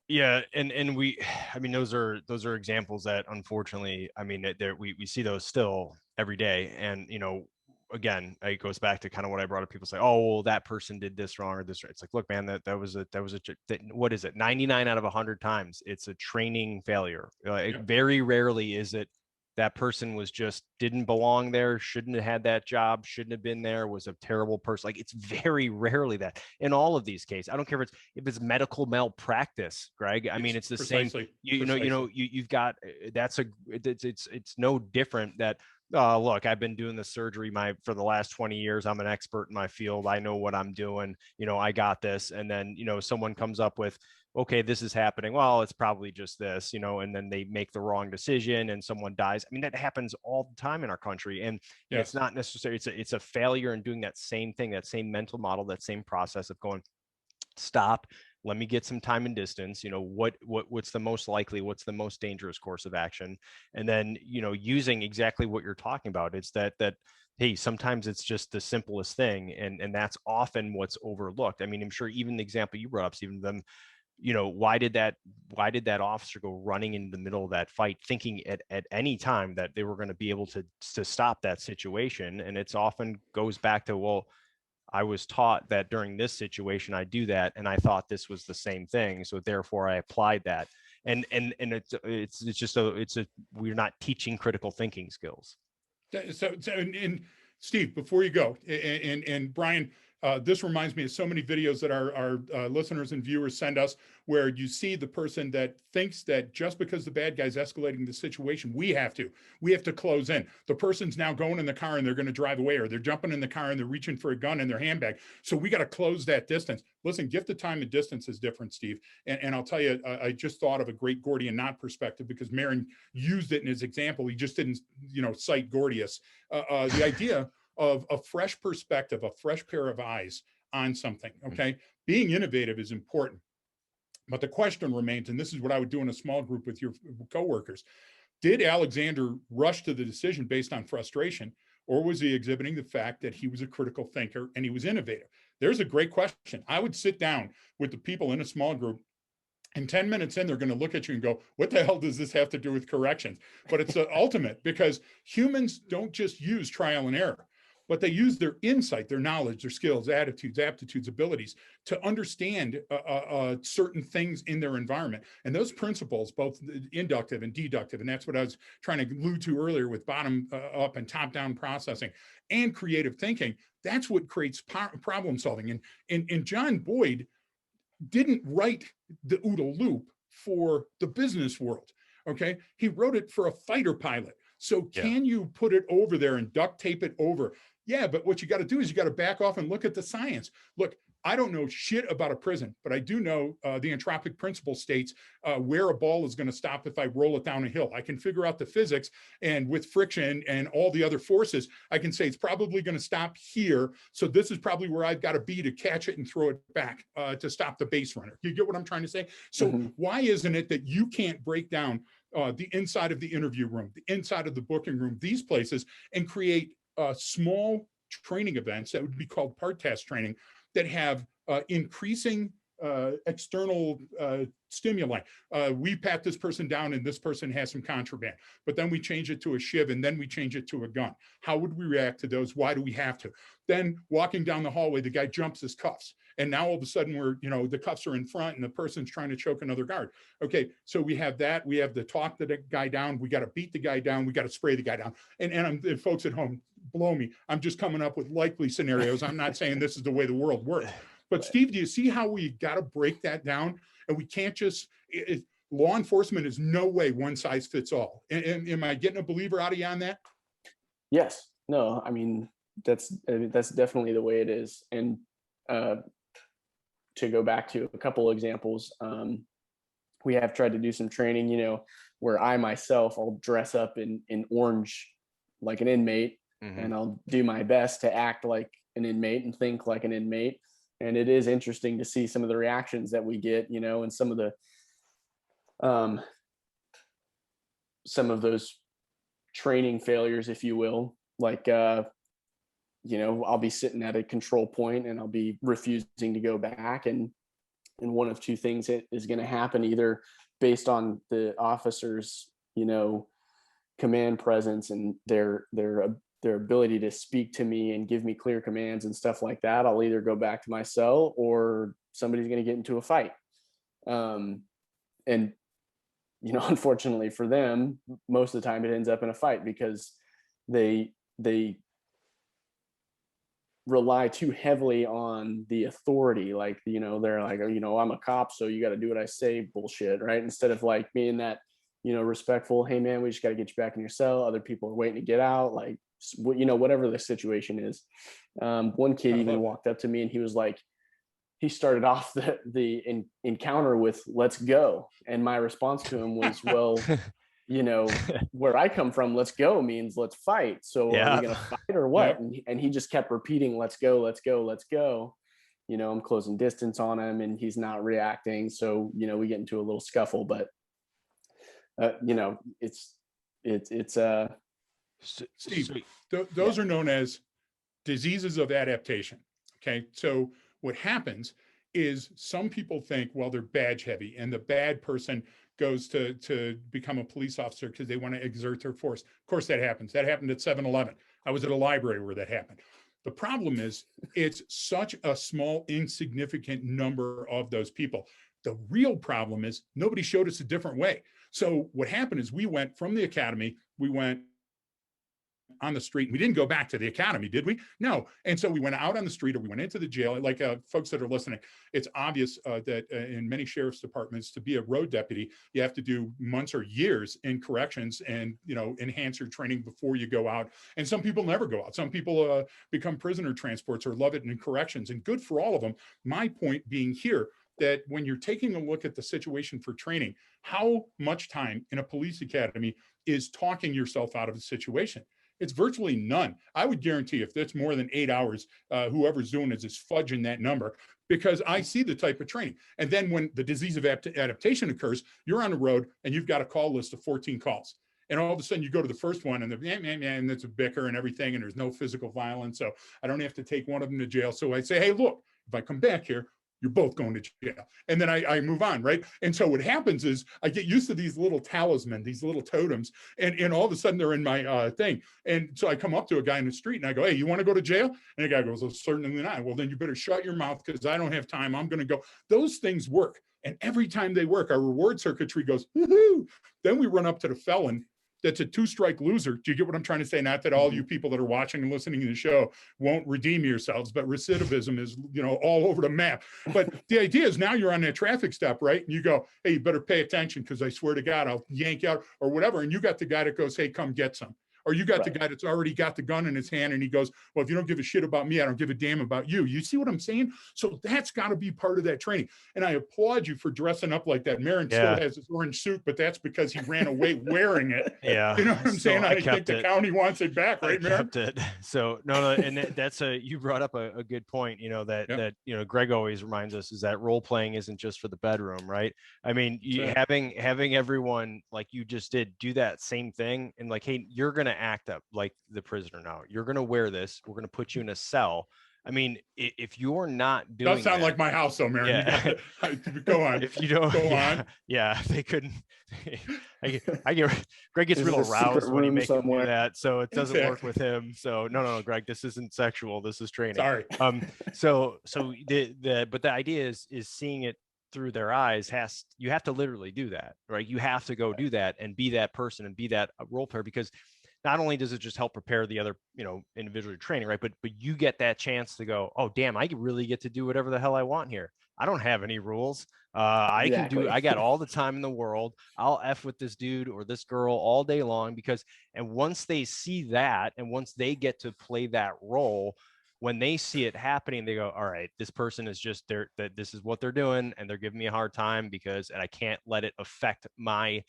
Yeah, and I mean, those are examples that unfortunately, I mean, we see those still every day. And again, it goes back to kind of what I brought up. People say, oh, well, that person did this wrong or this. It's like, look, man, what is it? 99 out of 100 times, it's a training failure. Very rarely is it that person was just didn't belong there, shouldn't have had that job, shouldn't have been there, was a terrible person. Like, it's very rarely that in all of these cases. I don't care if it's medical malpractice, Greg. I mean, it's the same. You've got it's no different that. Look, I've been doing this surgery for the last 20 years. I'm an expert in my field. I know what I'm doing. I got this. And then, someone comes up with, okay, this is happening. Well, it's probably just this, and then they make the wrong decision and someone dies. I mean, that happens all the time in our country. And It's not necessarily, it's a failure in doing that same thing, that same mental model, that same process of going, stop, let me get some time and distance. What's the most likely, what's the most dangerous course of action? And then, using exactly what you're talking about. It's that hey, sometimes it's just the simplest thing. And that's often what's overlooked. I mean, I'm sure even the example you brought up, Stephen, them, why did that officer go running in the middle of that fight, thinking at any time that they were going to be able to stop that situation? And it's often goes back to, well, I was taught that during this situation, I do that. And I thought this was the same thing. So therefore I applied that. And we're not teaching critical thinking skills. So and Steve, before you go, and Brian, this reminds me of so many videos that our listeners and viewers send us, where you see the person that thinks that just because the bad guy's escalating the situation, we have to close in. The person's now going in the car and they're going to drive away, or they're jumping in the car and they're reaching for a gun in their handbag. So we got to close that distance. Listen, gift of time and distance is different, Steve. And I'll tell you, I just thought of a great Gordian Knot perspective because Marin used it in his example. He just didn't, cite Gordius. The idea of a fresh perspective, a fresh pair of eyes on something, okay? Being innovative is important. But the question remains, and this is what I would do in a small group with your coworkers, did Alexander rush to the decision based on frustration, or was he exhibiting the fact that he was a critical thinker and he was innovative? There's a great question. I would sit down with the people in a small group, and 10 minutes in, they're going to look at you and go, what the hell does this have to do with corrections? But it's ultimate, because humans don't just use trial and error, but they use their insight, their knowledge, their skills, attitudes, aptitudes, abilities to understand certain things in their environment. And those principles, both inductive and deductive, and that's what I was trying to allude to earlier with bottom up and top down processing and creative thinking, that's what creates problem solving. And John Boyd didn't write the OODA Loop for the business world, okay? He wrote it for a fighter pilot. So can you put it over there and duct tape it over? Yeah, but what you got to do is you got to back off and look at the science. Look, I don't know shit about a prison, but I do know the Entropic Principle states where a ball is going to stop if I roll it down a hill. I can figure out the physics, and with friction and all the other forces, I can say it's probably going to stop here. So this is probably where I've got to be to catch it and throw it back to stop the base runner. You get what I'm trying to say? So why isn't it that you can't break down the inside of the interview room, the inside of the booking room, these places, and create small training events that would be called part task training that have increasing external stimuli. We pat this person down and this person has some contraband, but then we change it to a shiv and then we change it to a gun. How would we react to those? Why do we have to? Then walking down the hallway, the guy jumps his cuffs. And now all of a sudden we're, the cuffs are in front and the person's trying to choke another guard. Okay, so we have that. We have the talk the guy down. We got to beat the guy down. We got to spray the guy down. And folks at home, blow me. I'm just coming up with likely scenarios. I'm not saying this is the way the world works. But Steve, do you see how we got to break that down? And we can't just, law enforcement is no way one size fits all. And am I getting a believer out of you on that? Yes. No, I mean, that's definitely the way it is. And to go back to a couple examples, we have tried to do some training, where I myself, I'll dress up in orange like an inmate, and I'll do my best to act like an inmate and think like an inmate. And it is interesting to see some of the reactions that we get, and some of those training failures, if you will, like, I'll be sitting at a control point and I'll be refusing to go back. And one of two things is going to happen, either based on the officer's, command presence and their ability to speak to me and give me clear commands and stuff like that. I'll either go back to my cell or somebody's going to get into a fight. And, unfortunately for them, most of the time it ends up in a fight because they rely too heavily on the authority. Like, they're like, I'm a cop, so you got to do what I say bullshit. Right. Instead of like being that, respectful, hey man, we just got to get you back in your cell. Other people are waiting to get out. Like, whatever the situation is. One kid even walked up to me and he was like, he started off the encounter with "let's go," and my response to him was, well, where I come from, let's go means let's fight. So are we gonna fight or what? And he just kept repeating, let's go, let's go, let's go. I'm closing distance on him and he's not reacting. So, we get into a little scuffle, but Steve, those are known as diseases of adaptation. Okay. So what happens is some people think, well, they're badge heavy and the bad person goes to become a police officer because they want to exert their force. Of course, that happens. That happened at 7-Eleven. I was at a library where that happened. The problem is it's such a small, insignificant number of those people. The real problem is nobody showed us a different way. So what happened is we went from the academy, we went on the street. We didn't go back to the academy, did we? No. And so we went out on the street or we went into the jail. Like folks that are listening, it's obvious that in many sheriff's departments, to be a road deputy, you have to do months or years in corrections and, enhance your training before you go out. And some people never go out. Some people become prisoner transports or love it in corrections, and good for all of them. My point being here, that when you're taking a look at the situation for training, how much time in a police academy is talking yourself out of a situation? It's virtually none. I would guarantee if that's more than 8 hours, whoever's doing it is fudging that number, because I see the type of training. And then when the disease of adaptation occurs, you're on the road and you've got a call list of 14 calls. And all of a sudden you go to the first one and and it's a bicker and everything, and there's no physical violence. So I don't have to take one of them to jail. So I say, hey, look, if I come back here, you're both going to jail. And then I move on, right? And so what happens is I get used to these little talismans, these little totems, and all of a sudden they're in my thing. And so I come up to a guy in the street and I go, hey, you want to go to jail? And the guy goes, oh, certainly not. Well, then you better shut your mouth because I don't have time. I'm going to go. Those things work. And every time they work, our reward circuitry goes, woohoo. Then we run up to the felon that's a 2-strike loser. Do you get what I'm trying to say? Not that all you people that are watching and listening to the show won't redeem yourselves, but recidivism is, all over the map. But the idea is now you're on that traffic stop, right? And you go, hey, you better pay attention because I swear to God, I'll yank you out or whatever. And you got the guy that goes, hey, come get some. Or you got the guy that's already got the gun in his hand and he goes, well, if you don't give a shit about me, I don't give a damn about you. You see what I'm saying? So that's got to be part of that training. And I applaud you for dressing up like that. Marin still has his orange suit, but that's because he ran away wearing it. Yeah. You know what I'm saying? I think the county wants it back, right, Marin? I kept it. So no, and that's you brought up a good point, you know, that Greg always reminds us is that role playing isn't just for the bedroom, right? I mean, having everyone like you just did do that same thing and like, hey, you're going to act up like the prisoner now. You're going to wear this. We're going to put you in a cell. I mean, if you're not doing does sound like my house though, Marin. Yeah. Go on. If you don't go on. Yeah, they couldn't. I get Greg gets real aroused when you make him do that, so it doesn't work with him. So no, Greg, this isn't sexual. This is training. Sorry. So but the idea is seeing it through their eyes. You have to literally do that, right? You have to go do that and be that person and be that role player, because not only does it just help prepare the other, individual you're training, right? But you get that chance to go, oh, damn, I really get to do whatever the hell I want here. I don't have any rules. I got all the time in the world. I'll F with this dude or this girl all day long and once they see that, and once they get to play that role, when they see it happening, they go, all right, this person is just there, that this is what they're doing. And they're giving me a hard time and I can't let it affect my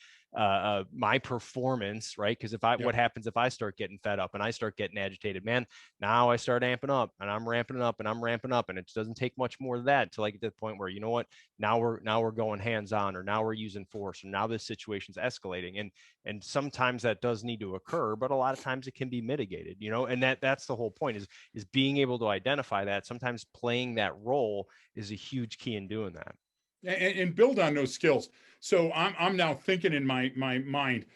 performance, right? Because what happens if I start getting fed up and I start getting agitated, man, now I start amping up and I'm ramping up and I'm ramping up, and it doesn't take much more of that until I get to the point where, you know what, now we're going hands on, or now we're using force, or now this situation's escalating. And sometimes that does need to occur, but a lot of times it can be mitigated, and that's the whole point is being able to identify that. Sometimes playing that role is a huge key in doing that. And build on those skills. So I'm now thinking in my mind,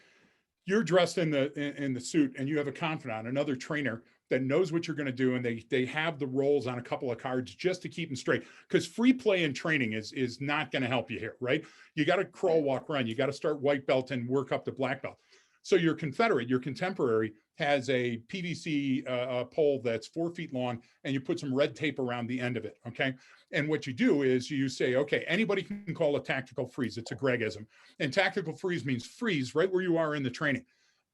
you're dressed in the suit and you have a confidant, another trainer that knows what you're going to do, and they have the roles on a couple of cards just to keep them straight. Because free play and training is not going to help you here, right? You got to crawl, walk, run. You got to start white belt and work up to black belt. So your contemporary has a PVC pole that's 4 feet long, and you put some red tape around the end of it, okay? And what you do is you say, okay, anybody can call a tactical freeze. It's a Gregism. And tactical freeze means freeze right where you are in the training.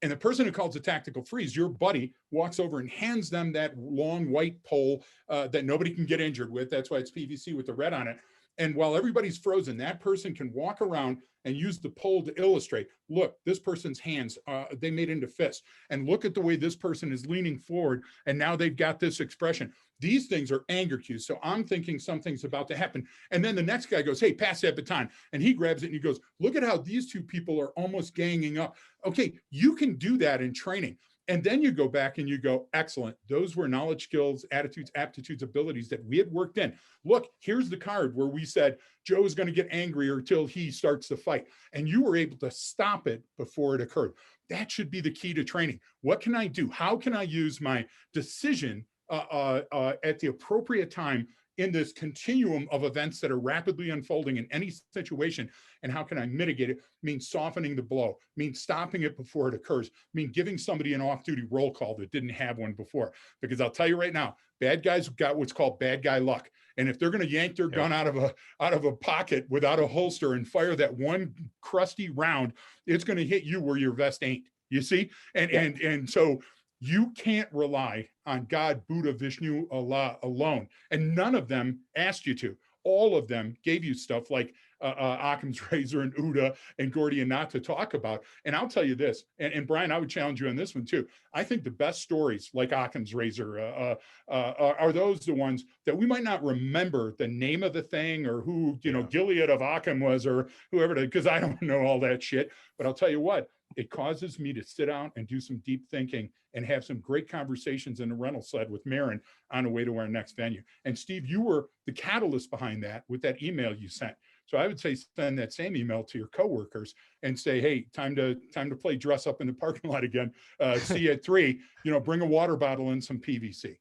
And the person who calls a tactical freeze, your buddy, walks over and hands them that long white pole that nobody can get injured with. That's why it's PVC with the red on it. And while everybody's frozen, that person can walk around and use the pole to illustrate, look, this person's hands, they made into fists. And look at the way this person is leaning forward. And now they've got this expression. These things are anger cues. So I'm thinking something's about to happen. And then the next guy goes, hey, pass that baton. And he grabs it and he goes, look at how these two people are almost ganging up. Okay, you can do that in training. And then you go back and you go, excellent. Those were knowledge, skills, attitudes, aptitudes, abilities that we had worked in. Look, here's the card where we said, Joe is going to get angrier until he starts the fight. And you were able to stop it before it occurred. That should be the key to training. What can I do? How can I use my decision at the appropriate time in this continuum of events that are rapidly unfolding in any situation? And how can I mitigate it? Means softening the blow, means stopping it before it occurs, means giving somebody an off-duty roll call that didn't have one before. Because I'll tell you right now, bad guys have got what's called bad guy luck. And if they're going to yank their gun out of a pocket without a holster and fire that one crusty round, it's going to hit you where your vest ain't. You see? And so you can't rely on God, Buddha, Vishnu, Allah alone. And none of them asked you to. All of them gave you stuff like Occam's Razor and OODA and Gordian Knot to talk about. And I'll tell you this, and Brian, I would challenge you on this one too. I think the best stories like Occam's Razor are those the ones that we might not remember the name of the thing or who, Gilead of Occam was or whoever, because I don't know all that shit. But I'll tell you what, it causes me to sit down and do some deep thinking and have some great conversations in the rental sled with Marin on the way to our next venue. And Steve, you were the catalyst behind that with that email you sent. So I would say send that same email to your coworkers and say, hey, time to play dress up in the parking lot again. See you at 3, bring a water bottle and some PVC.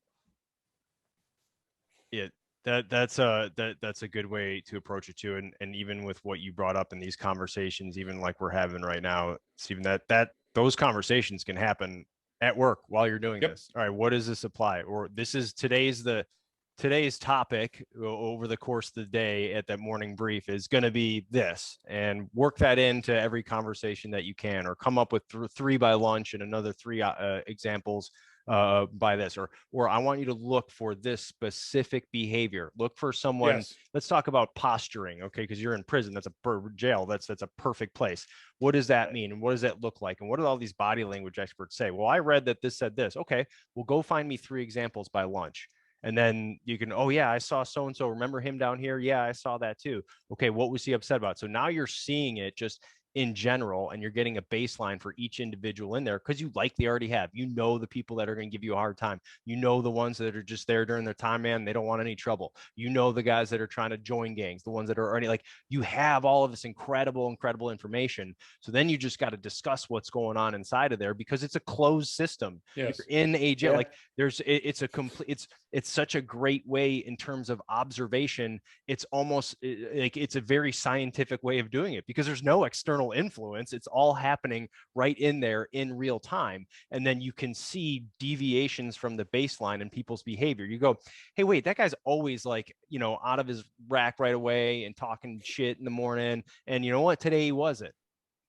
Yeah, that's a good way to approach it too. And even with what you brought up in these conversations, even like we're having right now, Stephen, that those conversations can happen at work while you're doing this. All right, what does this apply? Or today's the today's topic over the course of the day at that morning brief is going to be this, and work that into every conversation that you can, or come up with 3 by lunch and another 3 examples by this, or I want you to look for this specific behavior. Look for someone. Yes. Let's talk about posturing, okay? Because you're in prison. That's a jail. That's a perfect place. What does that mean? And what does that look like? And what do all these body language experts say? Well, I read that this said this. Okay, well, go find me 3 examples by lunch. And then you can, oh yeah, I saw so-and-so. Remember him down here? Yeah, I saw that too. Okay, what was he upset about? So now you're seeing it just in general, and you're getting a baseline for each individual in there, because you likely already have, you know, the people that are going to give you a hard time. You know, the ones that are just there during their time, man, they don't want any trouble. You know, the guys that are trying to join gangs, the ones that are already, like, you have all of this incredible information. So then you just got to discuss what's going on inside of there, because it's a closed system. Yes. You're in a jail. Yeah. Like, it's a complete, it's such a great way in terms of observation. It's almost like it's a very scientific way of doing it, because there's no external influence. It's all happening right in there in real time. And then you can see deviations from the baseline in people's behavior. You go, hey, wait, that guy's always, like, you know, out of his rack right away and talking shit in the morning. And you know what? Today he wasn't.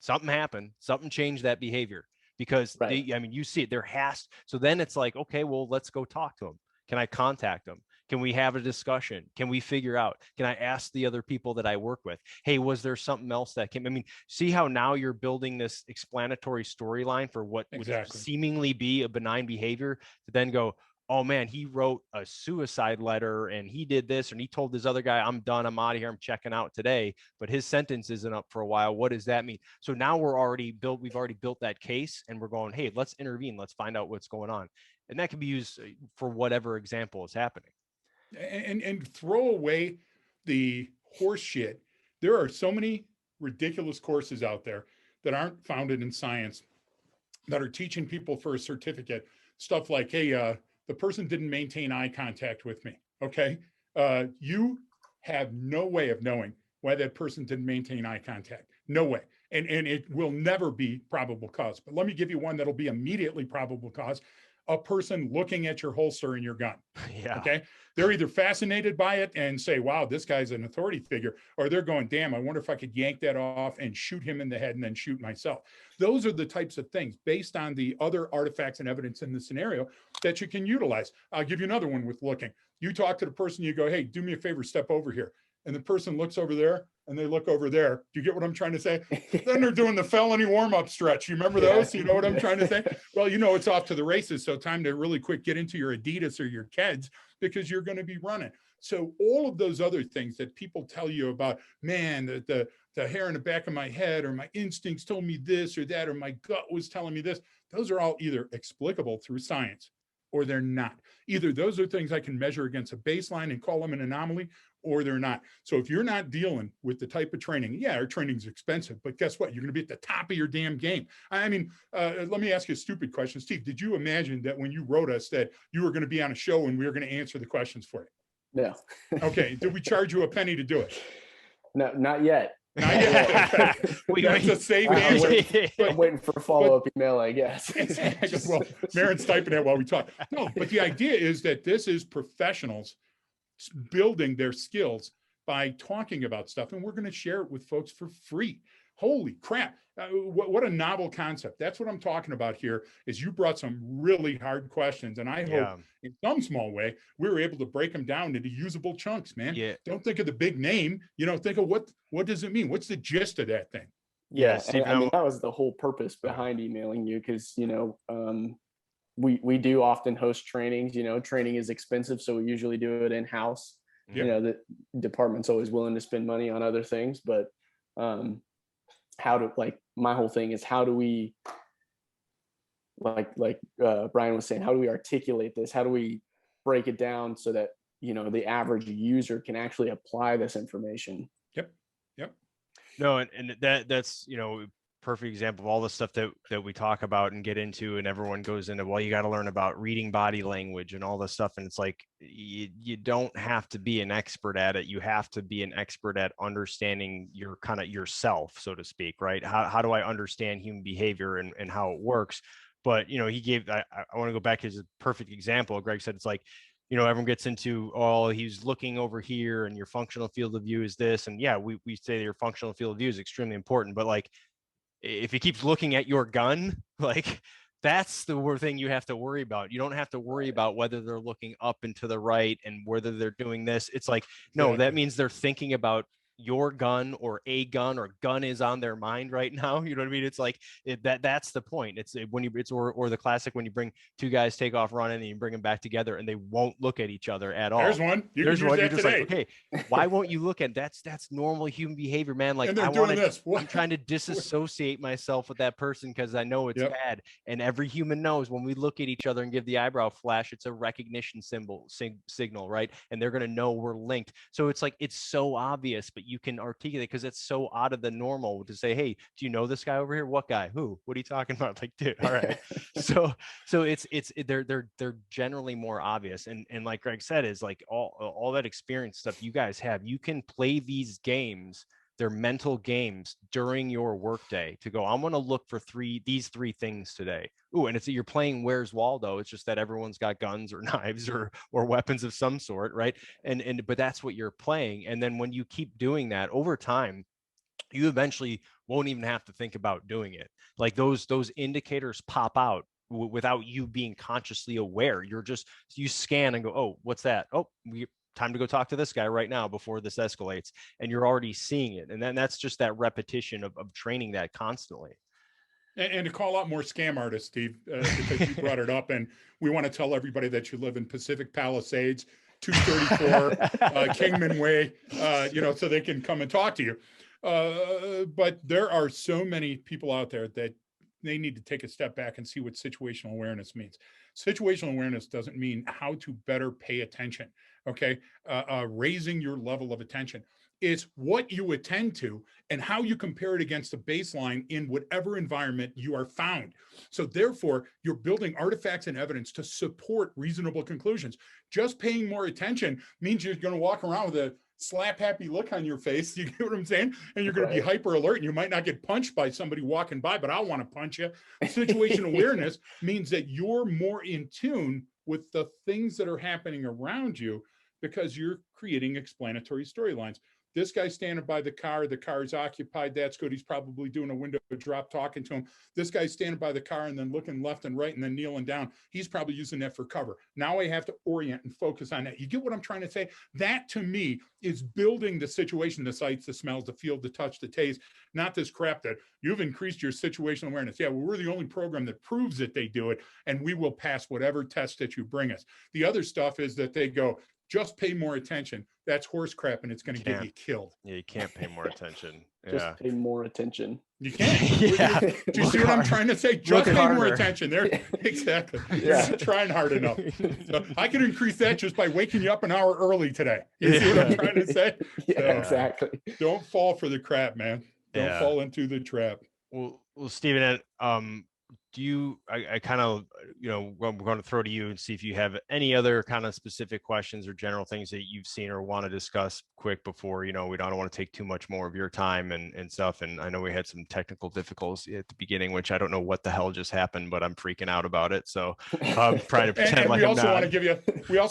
Something happened. Something changed that behavior, because Right. I mean, you see it. There has. So then it's like, okay, well, let's go talk to him. Can I contact him? Can we have a discussion? Can we figure out? Can I ask the other people that I work with, hey, was there something else that came? I mean, see how now you're building this explanatory storyline for what would seemingly be a benign behavior, to then go, oh man, he wrote a suicide letter and he did this, and he told this other guy, I'm done, I'm out of here, I'm checking out today, but his sentence isn't up for a while. What does that mean? So now we've already built that case, and we're going, hey, let's intervene. Let's find out what's going on. And that can be used for whatever example is happening. And throw away the horse shit. There are so many ridiculous courses out there that aren't founded in science, that are teaching people for a certificate stuff like, hey, the person didn't maintain eye contact with me. Okay. You have no way of knowing why that person didn't maintain eye contact. No way. And it will never be probable cause. But let me give you one that'll be immediately probable cause. A person looking at your holster in your gun. Yeah. Okay. They're either fascinated by it and say, wow, this guy's an authority figure, or they're going, damn, I wonder if I could yank that off and shoot him in the head and then shoot myself. Those are the types of things, based on the other artifacts and evidence in the scenario, that you can utilize. I'll give you another one with looking. You talk to the person, you go, hey, do me a favor, step over here. And the person looks over there and they look over there. Do you get what I'm trying to say? Then they're doing the felony warm-up stretch. You remember those? You know what I'm trying to say? Well, you know, it's off to the races. So time to really quick get into your Adidas or your Keds, because you're going to be running. So all of those other things that people tell you about, man, the hair in the back of my head, or my instincts told me this or that, or my gut was telling me this, those are all either explicable through science or they're not. Either those are things I can measure against a baseline and call them an anomaly, or they're not. So if you're not dealing with the type of training, yeah, our training is expensive, but guess what? You're going to be at the top of your damn game. I mean, let me ask you a stupid question. Steve, did you imagine that when you wrote us that you were going to be on a show and we were going to answer the questions for you? No. Okay. Did we charge you a penny to do it? No, not yet. Not yet. That's a safe answer. I'm waiting for a follow-up email, I guess. Well, Marin's typing it while we talk. No, but the idea is that this is professionals building their skills by talking about stuff, and we're going to share it with folks for free. Holy crap. What a novel concept. That's what I'm talking about here, is you brought some really hard questions, and I hope in some small way we were able to break them down into usable chunks, man. Yeah. Don't think of the big name, you know, think of what does it mean? What's the gist of that thing? Yeah, Steve, I mean, that was the whole purpose behind emailing you, because, you know, we do often host trainings. You know, training is expensive, so we usually do it in-house. You know, the department's always willing to spend money on other things, but my whole thing is, how do we, like Brian was saying, how do we articulate this? How do we break it down so that, you know, the average user can actually apply this information? Yep. No, and that's, you know, perfect example of all the stuff that we talk about and get into, and everyone goes into, well, you got to learn about reading body language and all this stuff. And it's like, you don't have to be an expert at it. You have to be an expert at understanding your kind of yourself, so to speak, right? How do I understand human behavior and how it works? But, you know, I want to go back to his perfect example. Greg said, it's like, you know, everyone gets into, oh, he's looking over here and your functional field of view is this. And yeah, we say your functional field of view is extremely important, but like, if he keeps looking at your gun, like that's the thing you have to worry about. You don't have to worry about whether they're looking up and to the right and whether they're doing this. It's like, no, that means they're thinking about your gun or a gun, or gun is on their mind right now. You know what I mean? It's like that's the point. It's when you, it's, or the classic, when you bring two guys take off running and you bring them back together and they won't look at each other at all. There's one. There's one. You're just today. Like, okay, why won't you look at that's normal human behavior, man. Like, I want to, I'm trying to disassociate myself with that person because I know it's bad. And every human knows when we look at each other and give the eyebrow flash, it's a recognition signal, right? And they're going to know we're linked. So it's like, it's so obvious, but you can articulate because it's so out of the normal to say, hey, do you know this guy over here? What guy? Who? What are you talking about? Like, dude, all right. so they're generally more obvious. And like Greg said, is like all that experience stuff you guys have, you can play these games, they're mental games during your workday to go, I'm going to look for these three things today. Ooh, and it's you're playing Where's Waldo. It's just that everyone's got guns or knives or weapons of some sort, right? And but that's what you're playing. And then when you keep doing that over time, you eventually won't even have to think about doing it. Like those indicators pop out without you being consciously aware. You scan and go, oh, what's that? Oh, time to go talk to this guy right now before this escalates. And you're already seeing it. And then that's just that repetition of training that constantly. And to call out more scam artists, Steve, because you brought it up, and we want to tell everybody that you live in Pacific Palisades, 234 Kingman Way, so they can come and talk to you. But there are so many people out there that they need to take a step back and see what situational awareness means. Situational awareness doesn't mean how to better pay attention, okay? Raising your level of attention. It's what you attend to and how you compare it against a baseline in whatever environment you are found. So therefore, you're building artifacts and evidence to support reasonable conclusions. Just paying more attention means you're going to walk around with a slap happy look on your face. You get what I'm saying? And you're going to be hyper alert, and you might not get punched by somebody walking by, but I want to punch you. Situational awareness means that you're more in tune with the things that are happening around you because you're creating explanatory storylines. This guy's standing by the car is occupied. That's good. He's probably doing a window drop talking to him. This guy's standing by the car and then looking left and right and then kneeling down. He's probably using that for cover. Now I have to orient and focus on that. You get what I'm trying to say? That to me is building the situation, the sights, the smells, the feel, the touch, the taste, not this crap that you've increased your situational awareness. Yeah, well, we're the only program that proves that they do it, and we will pass whatever test that you bring us. The other stuff is that they go, just pay more attention. That's horse crap, and it's going to get you killed. Yeah, you can't pay more attention. Just pay more attention. You can't. Yeah. Do you see what I'm trying to say? Just pay more attention. There, exactly. Yeah. You're trying hard enough. So I could increase that just by waking you up an hour early today. You see what I'm trying to say? Yeah, exactly. Don't fall for the crap, man. Don't fall into the trap. Well, Stephen, do you, I kind of, we're going to throw to you and see if you have any other kind of specific questions or general things that you've seen or want to discuss quick before, we don't want to take too much more of your time and stuff. And I know we had some technical difficulties at the beginning, which I don't know what the hell just happened, but I'm freaking out about it. So I'm trying to pretend like we also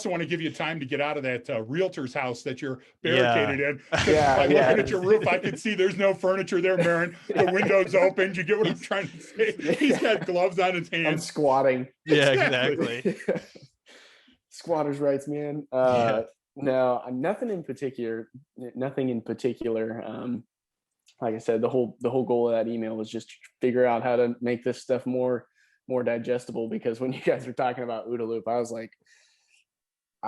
want to give you time to get out of that realtor's house that you're barricaded in. By looking at your roof, I can see there's no furniture there, Marin. The window's open. You get what I'm trying to say? He's got gloves on his hands. I'm squatting. Yeah, exactly. Squatters' rights, man. No, nothing in particular. Like I said, the whole goal of that email was just to figure out how to make this stuff more digestible. Because when you guys were talking about OODA Loop, I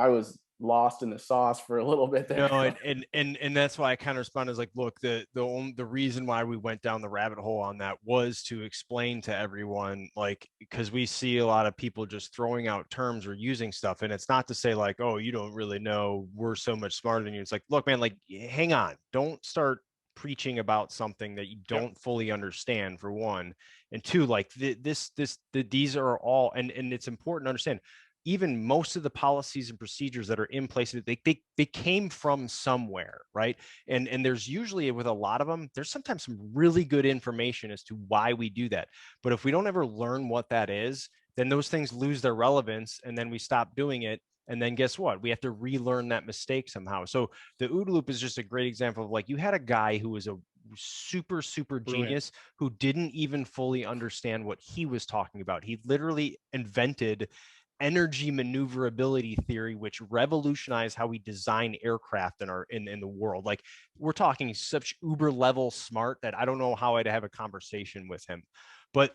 was lost in the sauce for a little bit there. No, and that's why I kind of responded as like, look, the reason why we went down the rabbit hole on that was to explain to everyone, like, because we see a lot of people just throwing out terms or using stuff, and it's not to say like, oh, you don't really know, we're so much smarter than you. It's like, look, man, like, hang on, don't start preaching about something that you don't fully understand, for one, and two, like these are all, and it's important to understand. Even most of the policies and procedures that are in place, they came from somewhere, right? And there's usually, with a lot of them, there's sometimes some really good information as to why we do that. But if we don't ever learn what that is, then those things lose their relevance, and then we stop doing it. And then guess what? We have to relearn that mistake somehow. So the OODA loop is just a great example of, like, you had a guy who was a super Brilliant. genius who didn't even fully understand what he was talking about. He literally invented energy maneuverability theory, which revolutionized how we design aircraft in the world. Like, we're talking such uber level smart that I don't know how I'd have a conversation with him. But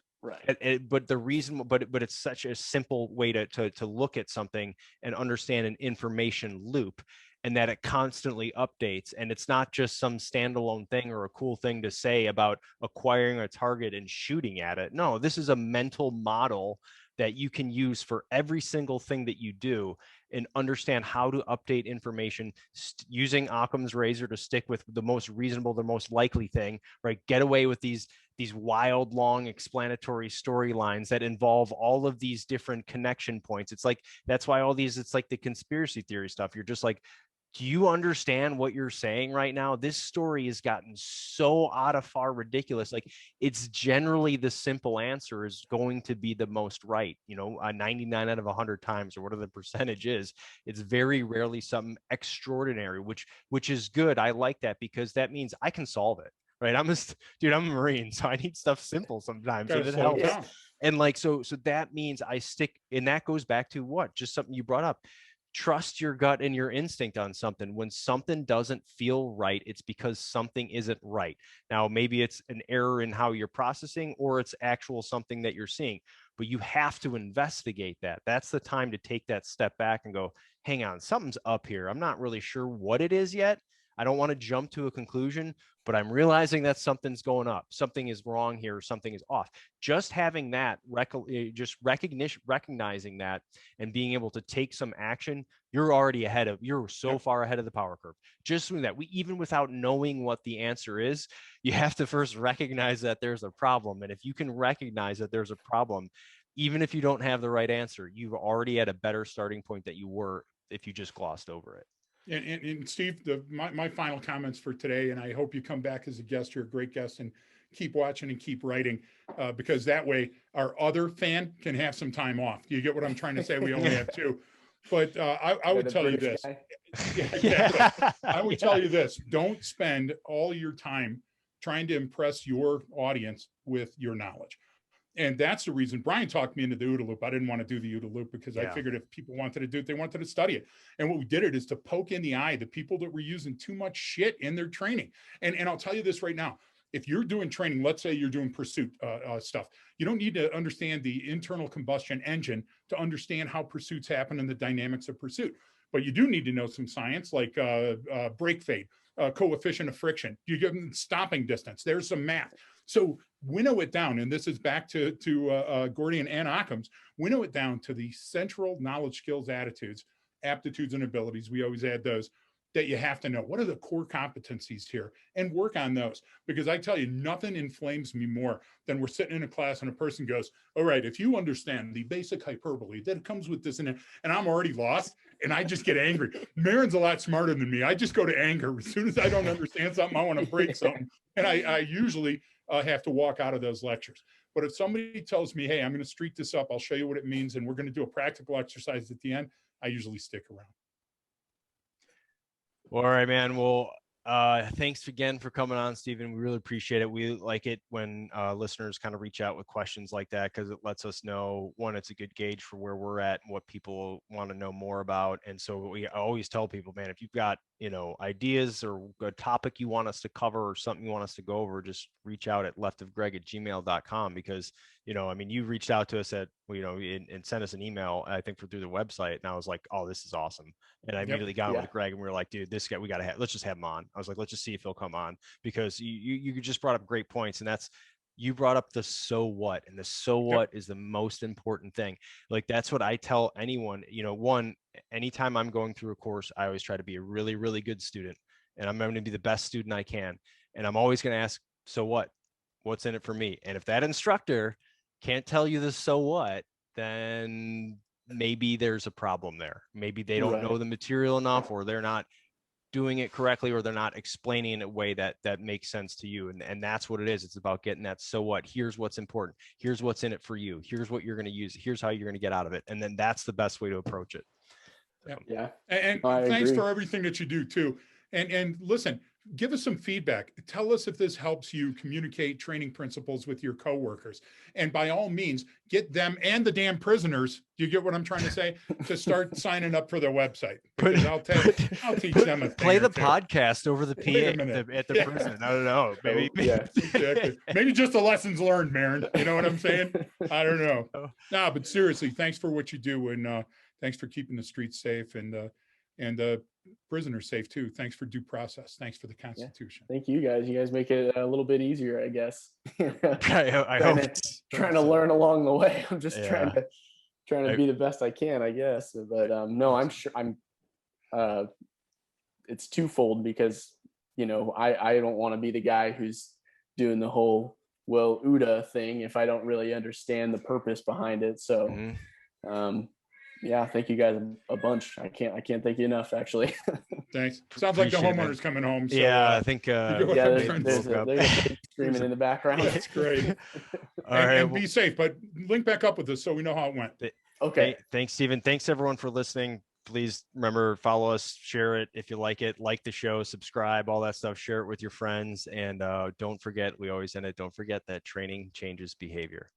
but the reason, but it's such a simple way to look at something and understand an information loop, and that it constantly updates. And it's not just some standalone thing or a cool thing to say about acquiring a target and shooting at it. No, this is a mental model that you can use for every single thing that you do, and understand how to update information using Occam's razor to stick with the most reasonable, the most likely thing, right? Get away with these wild, long explanatory storylines that involve all of these different connection points. It's like, that's why all these, it's like the conspiracy theory stuff. You're just like, do you understand what you're saying right now? This story has gotten so out of far ridiculous. Like, it's generally the simple answer is going to be the most right, 99 out of 100 times, or whatever the percentage is. It's very rarely something extraordinary, which is good. I like that, because that means I can solve it. Right. I'm a Marine, so I need stuff simple sometimes. And it helps. And like, so that means I stick, and that goes back to what? Just something you brought up. Trust your gut and your instinct on something. When something doesn't feel right, it's because something isn't right. Now, maybe it's an error in how you're processing, or it's actual something that you're seeing, but you have to investigate that. That's the time to take that step back and go, hang on, something's up here. I'm not really sure what it is yet. I don't want to jump to a conclusion, but I'm realizing that something's going up. Something is wrong here. Something is off. Just having that, recognizing that, and being able to take some action, you're so far ahead of the power curve. Just doing that, even without knowing what the answer is, you have to first recognize that there's a problem. And if you can recognize that there's a problem, even if you don't have the right answer, you've already at a better starting point that you were if you just glossed over it. And Steve, my final comments for today, and I hope you come back as a guest. You're a great guest, and keep watching and keep writing, because that way our other fan can have some time off. You get what I'm trying to say? We only have two. But I would tell you this. Yeah, exactly. I would tell you this. Don't spend all your time trying to impress your audience with your knowledge. And that's the reason Brian talked me into the OODA loop. I didn't want to do the OODA loop because I figured if people wanted to do it, they wanted to study it. And what we did is to poke in the eye the people that were using too much shit in their training. And I'll tell you this right now. If you're doing training, let's say you're doing pursuit stuff, you don't need to understand the internal combustion engine to understand how pursuits happen and the dynamics of pursuit. But you do need to know some science like brake fade, coefficient of friction. You give them stopping distance. There's some math. So winnow it down, and this is back to Gordian and Occam's, winnow it down to the central knowledge, skills, attitudes, aptitudes, and abilities. We always add those that you have to know. What are the core competencies here? And work on those. Because I tell you, nothing inflames me more than we're sitting in a class and a person goes, all right, if you understand the basic hyperbole that comes with this, and I'm already lost, and I just get angry. Marin's a lot smarter than me. I just go to anger. As soon as I don't understand something, I want to break something. And I usually have to walk out of those lectures. But if somebody tells me, hey, I'm going to streak this up, I'll show you what it means, and we're going to do a practical exercise at the end, I usually stick around. All right, man. Well, thanks again for coming on, Stephen. We really appreciate it. We like it when listeners kind of reach out with questions like that, because it lets us know, one, it's a good gauge for where we're at and what people want to know more about. And so we always tell people, man, if you've got, ideas or a topic you want us to cover or something you want us to go over, just reach out at leftofgreg@gmail.com, because, you reached out to us at, and sent us an email, I think through the website. And I was like, oh, this is awesome. And I immediately got on with Greg, and we were like, dude, this guy, let's just have him on. I was like, let's just see if he'll come on, because you just brought up great points. And you brought up the so what, and the so what is the most important thing. Like, that's what I tell anyone. One, anytime I'm going through a course, I always try to be a really, really good student, and I'm going to be the best student I can. And I'm always going to ask, so what? What's in it for me? And if that instructor can't tell you the so what, then maybe there's a problem there. Maybe they don't know the material enough, or they're not doing it correctly, or they're not explaining in a way that makes sense to you. And that's what it is. It's about getting that so what. Here's what's important. Here's what's in it for you. Here's what you're going to use. Here's how you're going to get out of it. And then that's the best way to approach it. Yeah. And I thanks agree. for everything that you do too. And listen, give us some feedback. Tell us if this helps you communicate training principles with your coworkers. And by all means, get them and the damn prisoners, you get what I'm trying to say, to start signing up for their website. Because I'll teach them a thing play or the two. podcast over the PA Wait a minute. at the Yeah. prison. I don't know. Maybe. Yeah. Exactly. Maybe just the lessons learned, Marin. You know what I'm saying? I don't know. Oh. No, but seriously, thanks for what you do, and thanks for keeping the streets safe and prisoners safe too. Thanks for due process. Thanks for the Constitution. Thank you guys. You guys make it a little bit easier, I guess. I hope trying to learn along the way. I'm just Yeah. trying to be the best I can, I guess. But no, I'm sure it's twofold because, you know, I don't want to be the guy who's doing the whole, well, OODA thing if I don't really understand the purpose behind it. So, yeah, thank you guys a bunch. I can't thank you enough, actually. Thanks. Sounds like the Appreciate it, homeowner's coming home. So, yeah, I think there's a baby screaming in the background. That's great. All right, and be safe, but link back up with us so we know how it went. Okay. Thanks, Stephen. Thanks everyone for listening. Please remember, follow us, share it if you like it, like the show, subscribe, all that stuff, share it with your friends. And don't forget, we always end it, don't forget that training changes behavior.